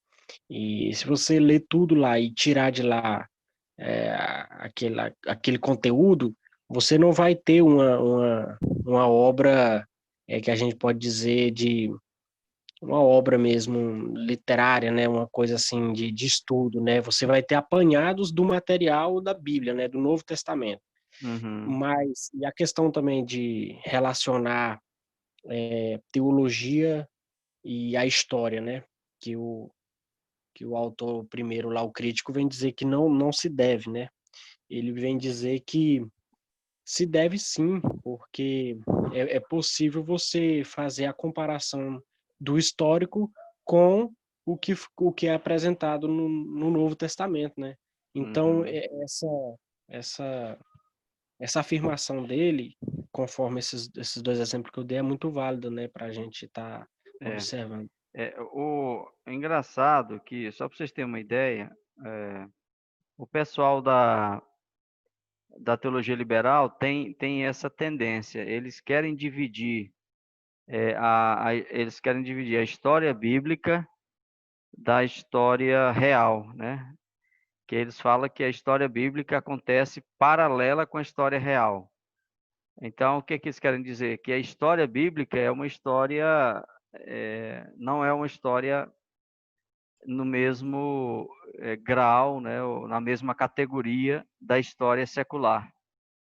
e se você ler tudo lá e tirar de lá aquele conteúdo, você não vai ter uma obra que a gente pode dizer de uma obra mesmo literária, né? Uma coisa assim de estudo, né? Você vai ter apanhados do material da Bíblia, né? Do Novo Testamento. Uhum. Mas e a questão também de relacionar teologia e a história, né? Que o autor primeiro lá, o crítico, vem dizer que não se deve, né? Ele vem dizer que se deve sim, porque é possível você fazer a comparação do histórico com o que é apresentado no Novo Testamento, né? Então, Uhum. essa, essa afirmação dele, conforme esses dois exemplos que eu dei, é muito válida, né, para a gente estar É. observando. É engraçado que, só para vocês terem uma ideia, o pessoal da teologia liberal tem essa tendência. Eles querem dividir a história bíblica da história real, né? Que eles falam que a história bíblica acontece paralela com a história real. Então, o que eles querem dizer? Que a história bíblica é uma história, não é uma história no mesmo grau, né, ou na mesma categoria da história secular, Eles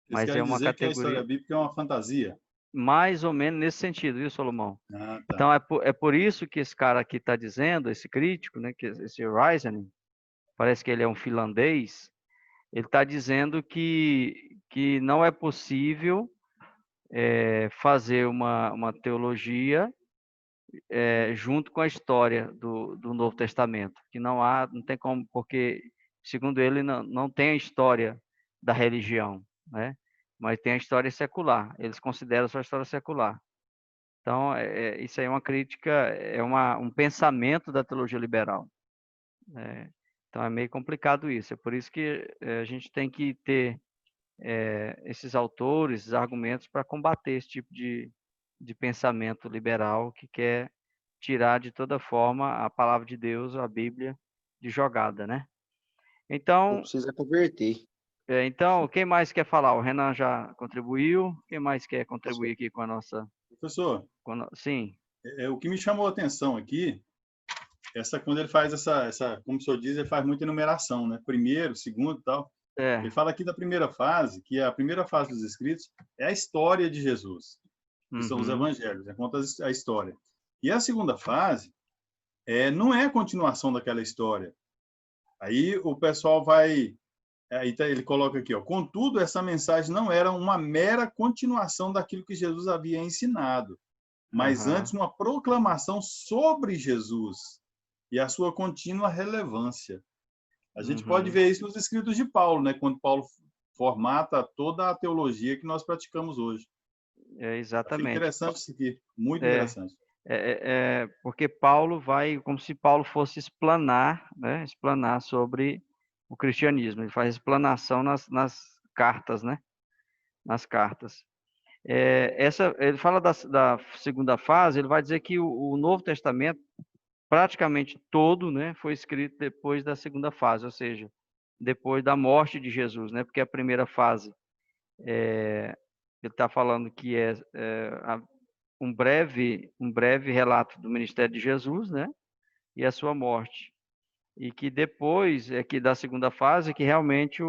mas é querem uma dizer que a história categoria bíblica é uma fantasia. mais ou menos nesse sentido, viu, Solomão? Ah, tá. Então, é por isso que esse cara aqui está dizendo, esse crítico, né, que esse Rising, parece que ele é um finlandês, ele está dizendo que não é possível fazer uma teologia junto com a história do Novo Testamento, que não tem como, porque, segundo ele, não tem a história da religião, né? Mas tem a história secular, eles consideram só a história secular. Então, isso aí é uma crítica, um pensamento da teologia liberal. Então, é meio complicado isso, é por isso que a gente tem que ter esses autores, esses argumentos para combater esse tipo de pensamento liberal que quer tirar de toda forma a palavra de Deus, a Bíblia, de jogada, né? Não Então, precisa converter. quem mais quer falar? O Renan já contribuiu. Quem mais quer Pastor. contribuir aqui com a nossa... Professor, Sim. o que me chamou a atenção aqui, quando ele faz como o senhor diz, ele faz muita enumeração, né? Primeiro, segundo e tal. Ele fala aqui da primeira fase, que a primeira fase dos escritos é a história de Jesus, que são os Uhum. evangelhos, conta a história. E a segunda fase não é a continuação daquela história. Aí o pessoal vai... ele coloca aqui, ó, contudo, essa mensagem não era uma mera continuação daquilo que Jesus havia ensinado, mas Aham. antes uma proclamação sobre Jesus e a sua contínua relevância. A gente pode Uhum. ver isso nos escritos de Paulo, né? Quando Paulo formata toda a teologia que nós praticamos hoje. Achei Exatamente. interessante isso aqui, muito É, interessante. porque Paulo vai, como se Paulo fosse explanar, né? Explanar sobre o cristianismo. Ele faz explanação nas cartas, né? Nas cartas. Ele fala da segunda fase, ele vai dizer que o Novo Testamento, praticamente todo, né, foi escrito depois da segunda fase, ou seja, depois da morte de Jesus, né? Porque a primeira fase, ele está falando que um breve relato do ministério de Jesus, né? e a sua morte. E que depois, que da segunda fase, que realmente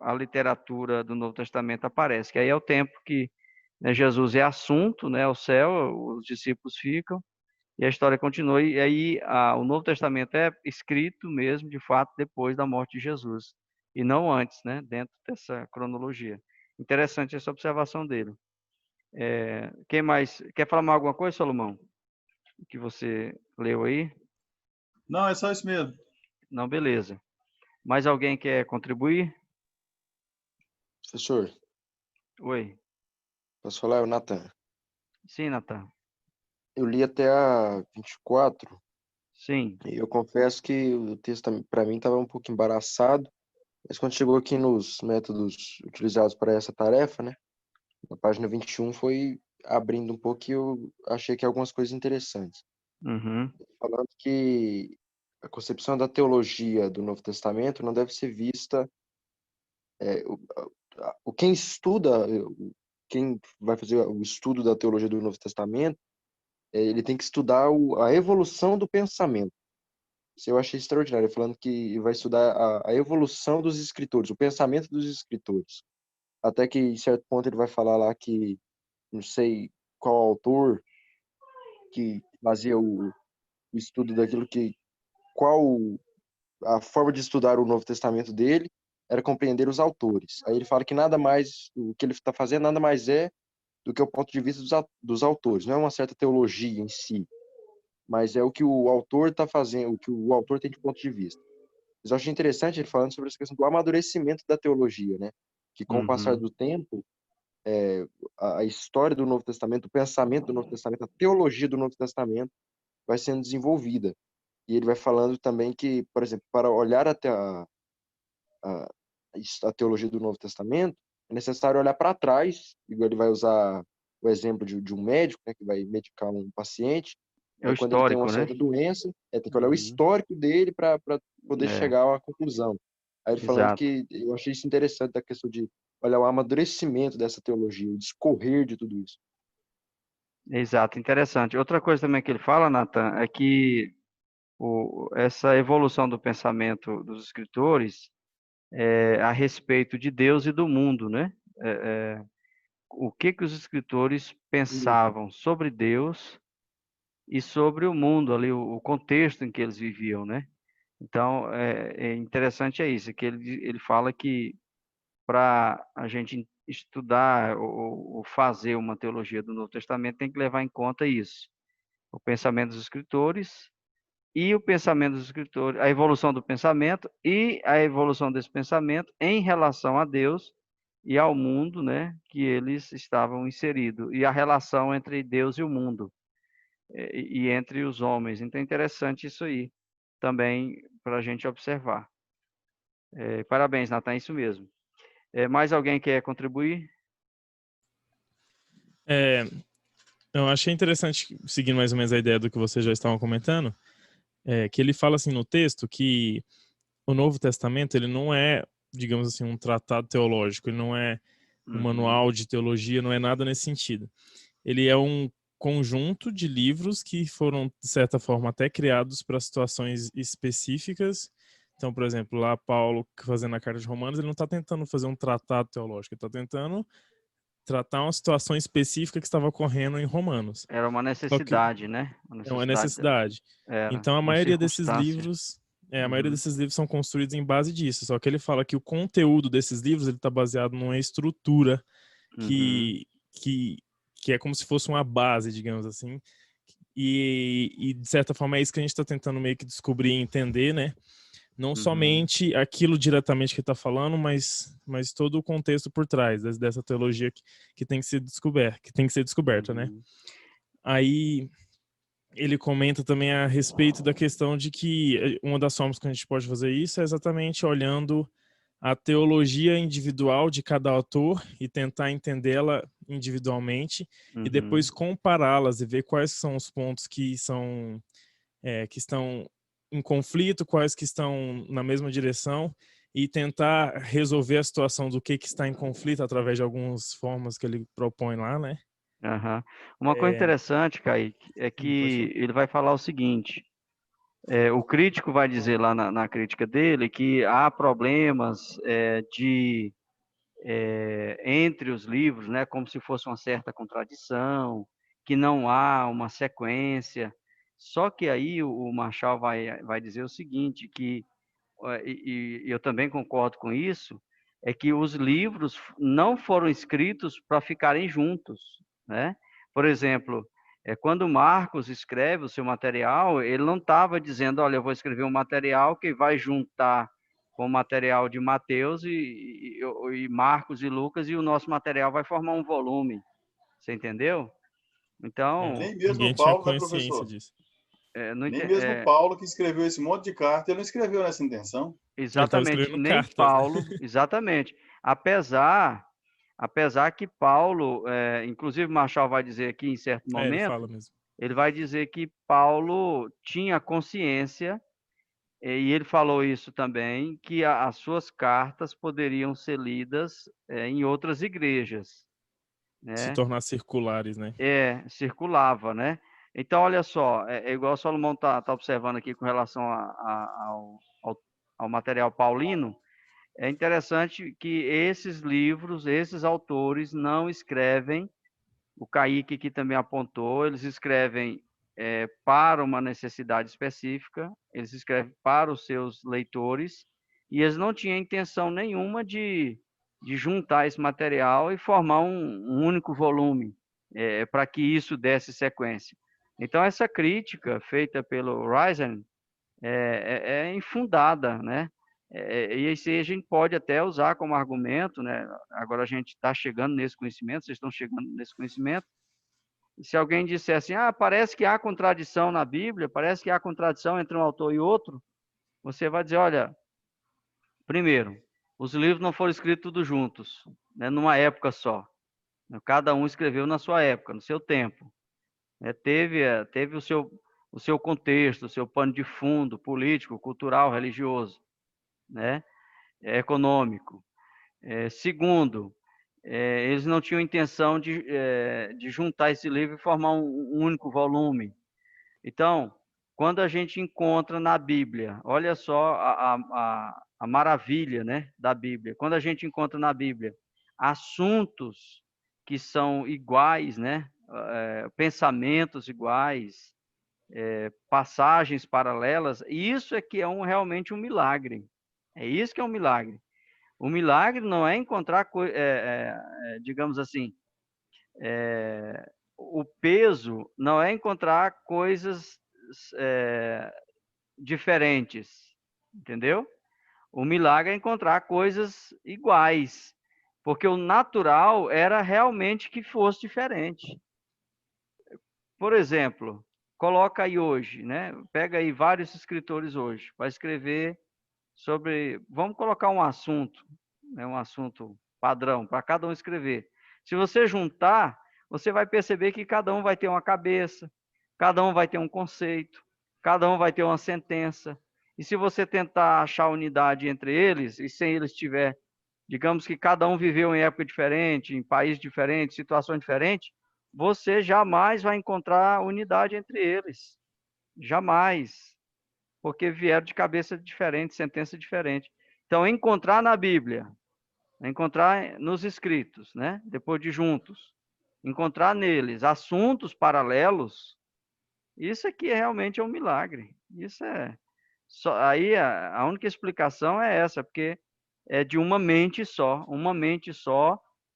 a literatura do Novo Testamento aparece, que aí é o tempo que, né, Jesus é assunto, né, ao céu, os discípulos ficam, e a história continua. E aí o Novo Testamento é escrito mesmo, de fato, depois da morte de Jesus, e não antes, né, dentro dessa cronologia. Interessante essa observação dele. Quem mais? Quer falar mais alguma coisa, Salomão? Que você leu aí? Não, é só isso mesmo. Não, beleza. Mais alguém quer contribuir? Professor, Oi. posso falar? É o Nathan. Sim, Natan. Eu li até a 24 Sim. e eu confesso que o texto para mim estava um pouco embaraçado, mas quando chegou aqui nos métodos utilizados para essa tarefa, né, na página 21 foi abrindo um pouco e eu achei que algumas coisas interessantes. Uhum. Falando que a concepção da teologia do Novo Testamento não deve ser vista quem estuda, quem vai fazer o estudo da teologia do Novo Testamento, ele tem que estudar a evolução do pensamento. Isso eu achei extraordinário, falando que vai estudar a evolução dos escritores, o pensamento dos escritores. Até que, em certo ponto, ele vai falar lá que, não sei qual autor, que fazia o estudo daquilo qual a forma de estudar o Novo Testamento dele era compreender os autores. Aí ele fala que nada mais, o que ele está fazendo nada mais é do que o ponto de vista dos autores. Não é uma certa teologia em si, mas é o que o autor está fazendo, o que o autor tem de ponto de vista. Mas eu acho interessante ele falando sobre essa questão do amadurecimento da teologia, né? Que com o passar Uhum. do tempo, a história do Novo Testamento, o pensamento do Novo Testamento, a teologia do Novo Testamento vai sendo desenvolvida. E ele vai falando também que, por exemplo, para olhar até a teologia do Novo Testamento, é necessário olhar para trás, igual ele vai usar o exemplo de um médico, né, que vai medicar um paciente, É o aí quando ele tem uma histórico, né? certa doença, tem que olhar o Uhum. histórico dele para poder É, chegar a uma conclusão. Aí ele falando exato. que eu achei isso interessante, da questão de olhar o amadurecimento dessa teologia, o discorrer de tudo isso. Exato, interessante. Outra coisa também que ele fala, Nathan, é que essa evolução do pensamento dos escritores a respeito de Deus e do mundo, né? O que os escritores pensavam sobre Deus e sobre o mundo ali, o contexto em que eles viviam, né? Então, é interessante isso, que ele fala que para a gente estudar ou fazer uma teologia do Novo Testamento tem que levar em conta isso, o pensamento dos escritores e o pensamento dos escritores, a evolução do pensamento e a evolução desse pensamento em relação a Deus e ao mundo, né, que eles estavam inseridos, e a relação entre Deus e o mundo, e entre os homens. Então é interessante isso aí, também para a gente observar. Parabéns, Natan, é isso mesmo. Mais alguém quer contribuir? Eu achei interessante, seguindo mais ou menos a ideia do que vocês já estavam comentando, que ele fala assim no texto que o Novo Testamento ele não é, digamos assim, um tratado teológico, ele não é um manual de teologia, não é nada nesse sentido. Ele é um conjunto de livros que foram, de certa forma, até criados para situações específicas. Então, por exemplo, lá Paulo, fazendo a carta de Romanos, ele não está tentando fazer um tratado teológico, ele está tentando tratar uma situação específica que estava ocorrendo em Romanos. Era uma Só que necessidade, né? é uma necessidade. Era Então, a uma maioria desses circunstância. livros... a maioria desses livros são construídos em base disso. Só que ele fala que o conteúdo desses livros ele está baseado numa estrutura que é como se fosse uma base, digamos assim. E de certa forma é isso que a gente está tentando meio que descobrir e entender, né? Não somente aquilo diretamente que está falando, mas todo o contexto por trás dessa teologia que tem que ser descoberta, né? Aí ele comenta também a respeito da questão de que uma das formas que a gente pode fazer isso é exatamente olhando a teologia individual de cada autor e tentar entendê-la individualmente e depois compará-las e ver quais são os pontos que estão em conflito, quais que estão na mesma direção e tentar resolver a situação do que está em conflito através de algumas formas que ele propõe lá, né? Aham. Uma coisa É, interessante, Kaique, é pode falar. que ele vai falar o seguinte: o crítico vai dizer lá na crítica dele que há problemas entre os livros, né, como se fosse uma certa contradição, que não há uma sequência. Só que aí o Marshall vai dizer o seguinte, que, e eu também concordo com isso, é que os livros não foram escritos para ficarem juntos, né? Por exemplo, quando Marcos escreve o seu material, ele não estava dizendo, olha, eu vou escrever um material que vai juntar com o material de Mateus e Marcos e Lucas, e o nosso material vai formar um volume. Você entendeu? Então, Nem mesmo Ninguém tinha Paulo, né, consciência professor? disso. não Nem ente- mesmo Paulo, que escreveu esse monte de carta, ele não escreveu nessa intenção. Ele estava exatamente, escrevendo nem cartas, né? Paulo, exatamente. Apesar que Paulo, inclusive Marshall vai dizer aqui em certo É, ele fala momento, mesmo. ele vai dizer que Paulo tinha consciência, e ele falou isso também, que as suas cartas poderiam ser lidas em outras igrejas, Se né? tornar circulares, né? Circulava, né? Então, olha só, é igual o Salomão tá observando aqui com relação ao material paulino. É interessante que esses livros, esses autores não escrevem, o Kaique aqui também apontou, eles escrevem para uma necessidade específica, eles escrevem para os seus leitores, e eles não tinham intenção nenhuma de juntar esse material e formar um único volume, para que isso desse sequência. Então, essa crítica feita pelo Reisner é infundada, né? E isso aí a gente pode até usar como argumento, né? Agora a gente está chegando nesse conhecimento, vocês estão chegando nesse conhecimento. E se alguém disser assim, parece que há contradição na Bíblia, parece que há contradição entre um autor e outro, você vai dizer, olha, primeiro, os livros não foram escritos todos juntos, né? Numa época só. Cada um escreveu na sua época, no seu tempo. Teve o seu contexto, o seu pano de fundo político, cultural, religioso, né? Econômico. Segundo, eles não tinham intenção de juntar esse livro e formar um único volume. Então, quando a gente encontra na Bíblia, olha só a maravilha, né, da Bíblia. Quando a gente encontra na Bíblia assuntos que são iguais, né, pensamentos iguais, passagens paralelas, isso é que é realmente um milagre. É isso que é um milagre. O milagre não é encontrar, digamos assim, o peso não é encontrar coisas diferentes, entendeu? O milagre é encontrar coisas iguais, porque o natural era realmente que fosse diferente. Por exemplo, coloca aí hoje, né? Pega aí vários escritores hoje para escrever sobre, vamos colocar um assunto, né, um assunto padrão para cada um escrever. Se você juntar, você vai perceber que cada um vai ter uma cabeça, cada um vai ter um conceito, cada um vai ter uma sentença. E se você tentar achar unidade entre eles, e sem eles tiver, digamos que cada um viveu em época diferente, em país diferente, situações diferentes, você jamais vai encontrar unidade entre eles. Jamais, porque vieram de cabeça diferente, sentença diferente. Então, encontrar na Bíblia, encontrar nos escritos, né? Depois de juntos, encontrar neles assuntos paralelos, isso aqui realmente é um milagre. Isso aí a única explicação é essa, porque é de uma mente só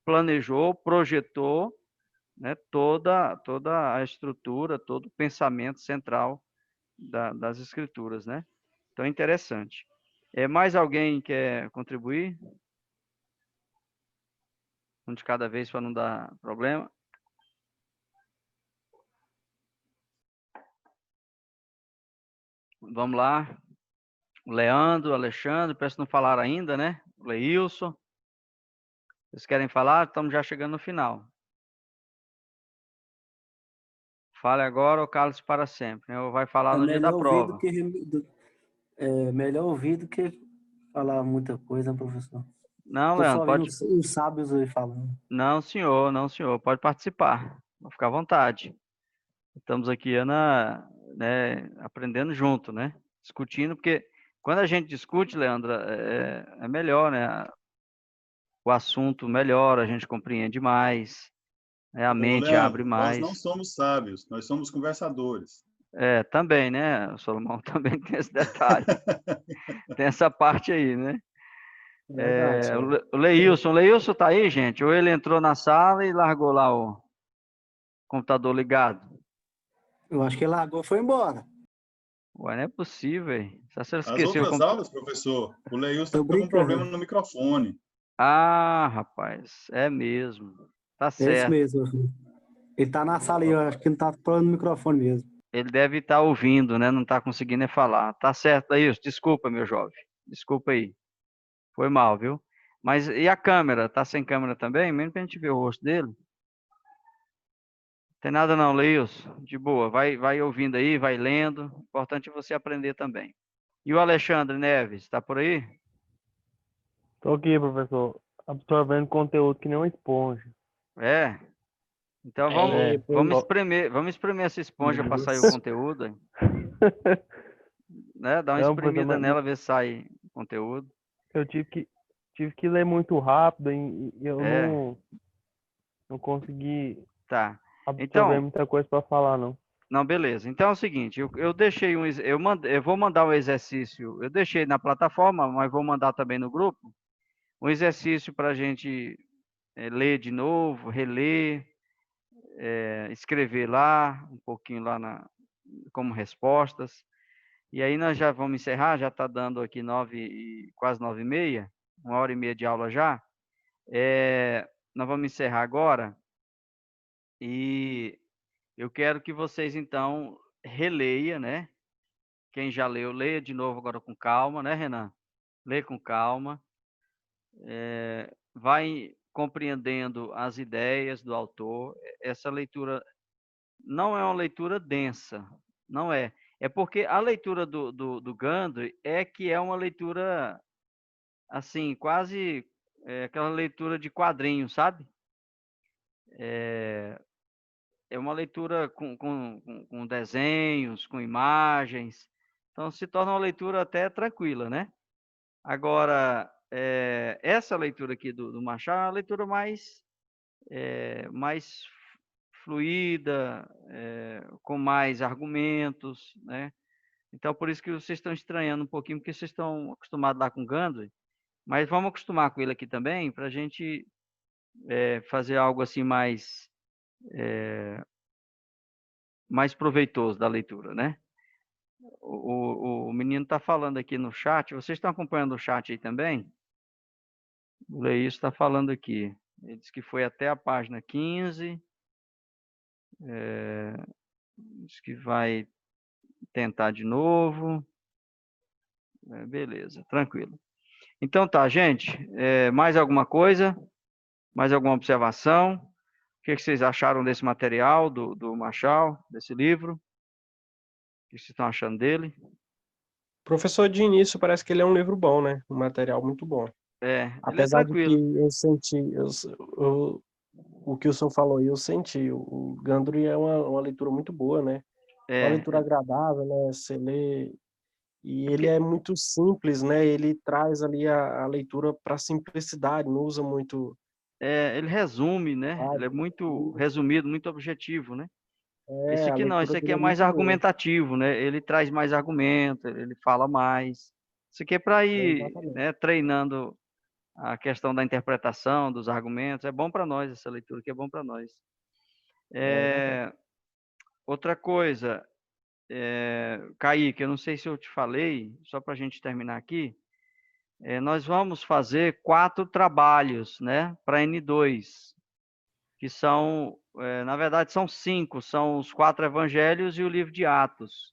planejou, projetou, né, toda a estrutura, todo o pensamento central das escrituras, né? Então, é interessante. Mais alguém quer contribuir? Um de cada vez para não dar problema. Vamos lá. O Leandro, o Alexandre, parece que não falaram ainda, né? O Leilson. Vocês querem falar? Estamos já chegando no final. Fale agora ou cale-se para sempre, né? Ou vai falar É no dia da melhor ouvir do prova. que melhor ouvir do que falar muita coisa, né, professor? Não, Tô Leandro, só vendo pode. os sábios aí falando. Não, senhor, não, senhor. Pode participar. ficar à vontade. Estamos aqui, Ana, né, aprendendo junto, né? Discutindo, porque quando a gente discute, Leandra, é melhor, né? O assunto melhora, a gente compreende mais, né? A Ô, mente abre Leandro, nós não mais. somos sábios, nós somos conversadores. Também, né, Solomão, também tem esse detalhe. Tem essa parte aí, né? Verdade, senhor. O Leilson tá aí, gente? Ou ele entrou na sala e largou lá o computador ligado? Eu acho que ele largou e foi embora. Ué, não é possível, velho. Só se ele As esqueceu o outras computador. aulas, professor, o Leilson Tô está com problema brincando. no microfone. Ah, rapaz, é mesmo. Tá É isso certo. mesmo, meu filho. Ele tá na sala aí, eu acho que ele tá falando no microfone mesmo. Ele deve estar ouvindo, né? Não está conseguindo nem falar. Tá certo, Leilson. Desculpa, meu jovem. Desculpa aí. Foi mal, viu? Mas e a câmera? Tá sem câmera também? Mesmo pra gente ver o rosto dele. Tem nada não, Leilson. De boa. Vai ouvindo aí, vai lendo. Importante você aprender também. E o Alexandre Neves, tá por aí? Tô aqui, professor, absorvendo conteúdo que nem uma esponja. É. Então É, vamos espremer essa esponja para sair o Isso. conteúdo, hein? Né? Dá uma não, professor, espremida nela, ver se sai conteúdo. eu tive que ler muito rápido e eu É, não consegui tá. absorver Então, muita coisa para falar, não. não, beleza. Então é o seguinte, eu deixei eu vou mandar um exercício. Eu deixei na plataforma, mas vou mandar também no grupo um exercício para a gente ler de novo, reler, escrever lá um pouquinho lá como respostas. E aí nós já vamos encerrar, já está dando aqui quase 9h30, 1h30 de aula já. Nós vamos encerrar agora e eu quero que vocês então releia, né? Quem já leu, leia de novo agora com calma, né, Renan? Lê com calma. Vai compreendendo as ideias do autor. Essa leitura não é uma leitura densa, não é. É porque a leitura do Gandhi é que é uma leitura, assim, quase aquela leitura de quadrinho, sabe? É uma leitura com desenhos, com imagens. Então, se torna uma leitura até tranquila, né? Agora, essa leitura aqui do Machado é uma leitura mais fluida, com mais argumentos, né? Então, por isso que vocês estão estranhando um pouquinho, porque vocês estão acostumados lá com Gandhi, mas vamos acostumar com ele aqui também, para a gente fazer algo assim mais proveitoso da leitura, né? O menino está falando aqui no chat, vocês estão acompanhando o chat aí também? O Leís está falando aqui. Ele disse que foi até a página 15. Diz que vai tentar de novo. Beleza, tranquilo. Então tá, gente. Mais alguma coisa? Mais alguma observação? O que vocês acharam desse material, do Machado, desse livro? O que vocês estão achando dele? Professor, de início parece que ele é um livro bom, né? Um material muito bom. Ele é Apesar de que tranquilo. eu senti, o que o senhor falou aí, eu senti. O Gandhi é uma leitura muito boa, né? Uma leitura agradável, né? Você lê. E ele é muito simples, né? Ele traz ali a leitura para simplicidade, não usa muito. Ele resume, né? Ele é muito resumido, muito objetivo, né? Esse A aqui não, esse leitura aqui dele é é mais muito boa. argumentativo, né? Ele traz mais argumento, ele fala mais. Isso aqui é para ir, Exatamente. né, treinando a questão da interpretação dos argumentos. É bom para nós essa leitura aqui, é bom para nós. Outra coisa, Kaique, eu não sei se eu te falei, só para a gente terminar aqui, nós vamos fazer 4 trabalhos, né, para N2, que são, na verdade, são 5, são os 4 evangelhos e o livro de Atos.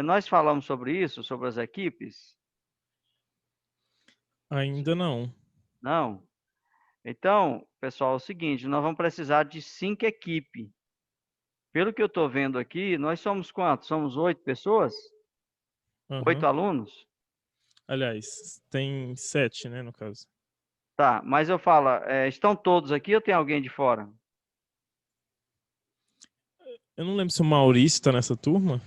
Nós falamos sobre isso, sobre as equipes? Ainda não. Não? Então, pessoal, é o seguinte, nós vamos precisar de 5 equipes. Pelo que eu estou vendo aqui, nós somos quantos? Somos 8 pessoas? 8 alunos? Aliás, tem 7, né, no caso. Tá, mas eu falo, estão todos aqui ou tem alguém de fora? Eu não lembro se o Maurício tá nessa turma.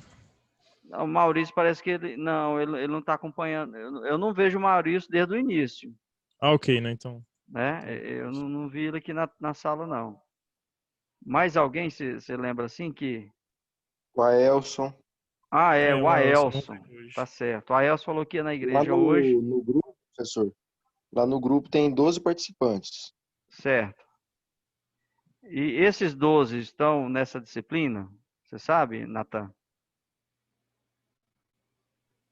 O Maurício parece que ele não está acompanhando. Eu não vejo o Maurício desde o início, Ah, ok, né? Então. né? Eu não vi ele aqui na sala, não. Mais alguém se lembra assim que... O Aelson. Ah, é, o O Aelson não Aelson. veio hoje. Tá certo. O Aelson falou que ia na Lá igreja hoje. no grupo, professor, lá no grupo tem 12 participantes. Certo. E esses 12 estão nessa disciplina? Você sabe, Natan?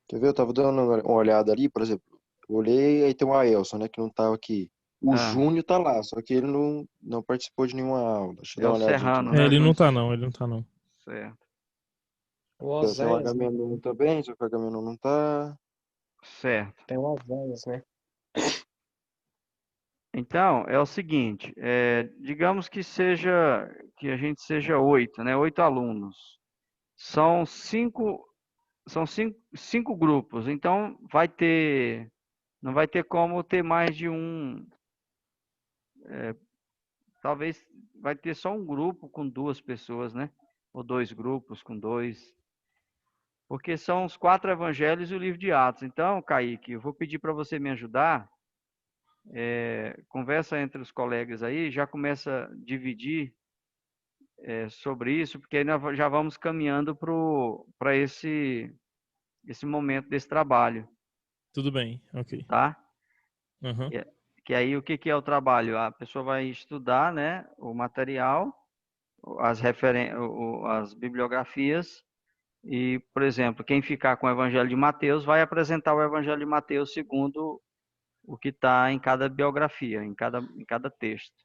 Quer ver? Eu tava dando uma olhada ali, por exemplo. Eu olhei, aí tem o Aelson, né, que não tava aqui. O Ah, Júnior tá lá, só que ele não participou de nenhuma aula. Deixa eu é dar o uma olhadinha aqui. Serrano, É, né? ele não tá não, ele não tá não. Certo. O Tem o Oséias, né? Agamenon também, só que o Agamenon não tá. Certo. Tem o Oséias, né? Então, é o seguinte, digamos que a gente seja 8, né? 8 alunos. São cinco grupos, então não vai ter como ter mais de um, talvez vai ter só um grupo com 2 pessoas, né? Ou 2 grupos com 2, porque são os 4 evangelhos e o livro de Atos. Então, Kaique, eu vou pedir para você me ajudar, conversa entre os colegas aí, já começa a dividir sobre isso, porque aí nós já vamos caminhando para esse momento desse trabalho, Tudo bem, ok. tá? Aham. Que aí o que é o trabalho? A pessoa vai estudar, né, o material, as bibliografias e, por exemplo, quem ficar com o Evangelho de Mateus vai apresentar o Evangelho de Mateus segundo o que está em cada biografia, em cada texto.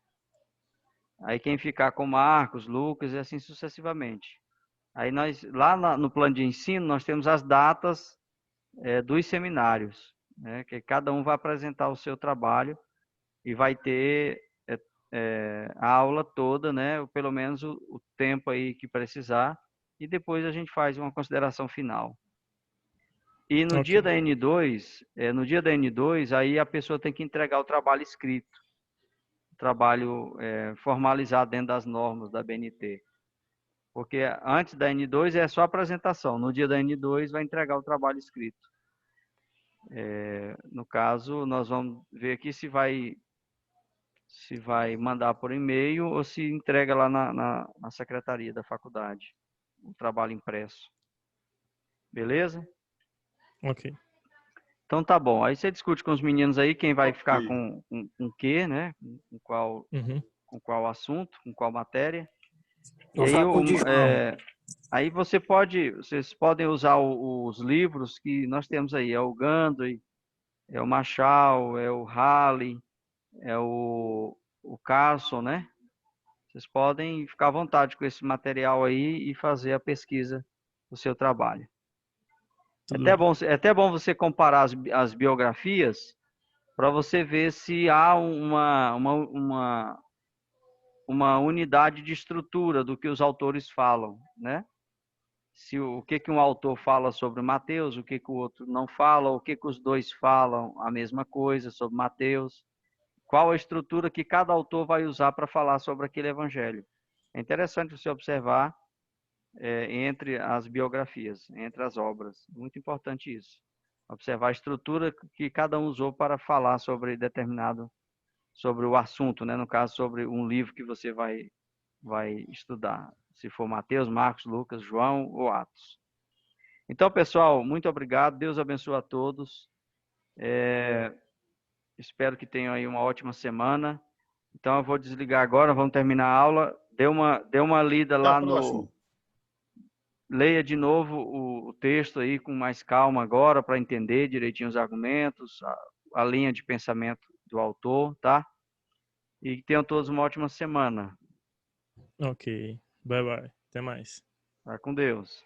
Aí quem ficar com Marcos, Lucas e assim sucessivamente. Aí nós, no plano de ensino, nós temos as datas dos seminários, né, que cada um vai apresentar o seu trabalho e vai ter a aula toda, né, ou pelo menos o tempo aí que precisar, e depois a gente faz uma consideração final. E no dia Ok. da N2, aí a pessoa tem que entregar o trabalho escrito, o trabalho formalizado dentro das normas da BNT. Porque antes da N2 é só apresentação, no dia da N2 vai entregar o trabalho escrito. No caso, nós vamos ver aqui se vai mandar por e-mail ou se entrega lá na secretaria da faculdade, o trabalho impresso. Beleza? Ok. Então tá bom. Aí você discute com os meninos aí quem vai ficar Ok. com o quê, né? Uhum. Com qual assunto, com qual matéria. E Vou aí, ficar com o de João. aí vocês podem usar os livros que nós temos aí. É o Gandhi, é o Machado, é o Halley, é o Carson, né? Vocês podem ficar à vontade com esse material aí e fazer a pesquisa do seu trabalho. Tudo bem. É até bom você comparar as biografias para você ver se há uma unidade de estrutura do que os autores falam, né? Se o que um autor fala sobre Mateus, o que o outro não fala, o que os dois falam a mesma coisa sobre Mateus. Qual a estrutura que cada autor vai usar para falar sobre aquele evangelho. É interessante você observar entre as biografias, entre as obras. Muito importante isso. Observar a estrutura que cada um usou para falar sobre sobre o assunto, né? No caso, sobre um livro que você vai estudar. Se for Mateus, Marcos, Lucas, João ou Atos. Então, pessoal, muito obrigado. Deus abençoe a todos. Espero que tenham aí uma ótima semana. Então, eu vou desligar agora, vamos terminar a aula. Dê uma lida Até a lá próxima. Leia de novo o texto aí com mais calma agora, para entender direitinho os argumentos, a linha de pensamento do autor, tá? E tenham todos uma ótima semana. Ok. Bye bye. Até mais. Vai com Deus.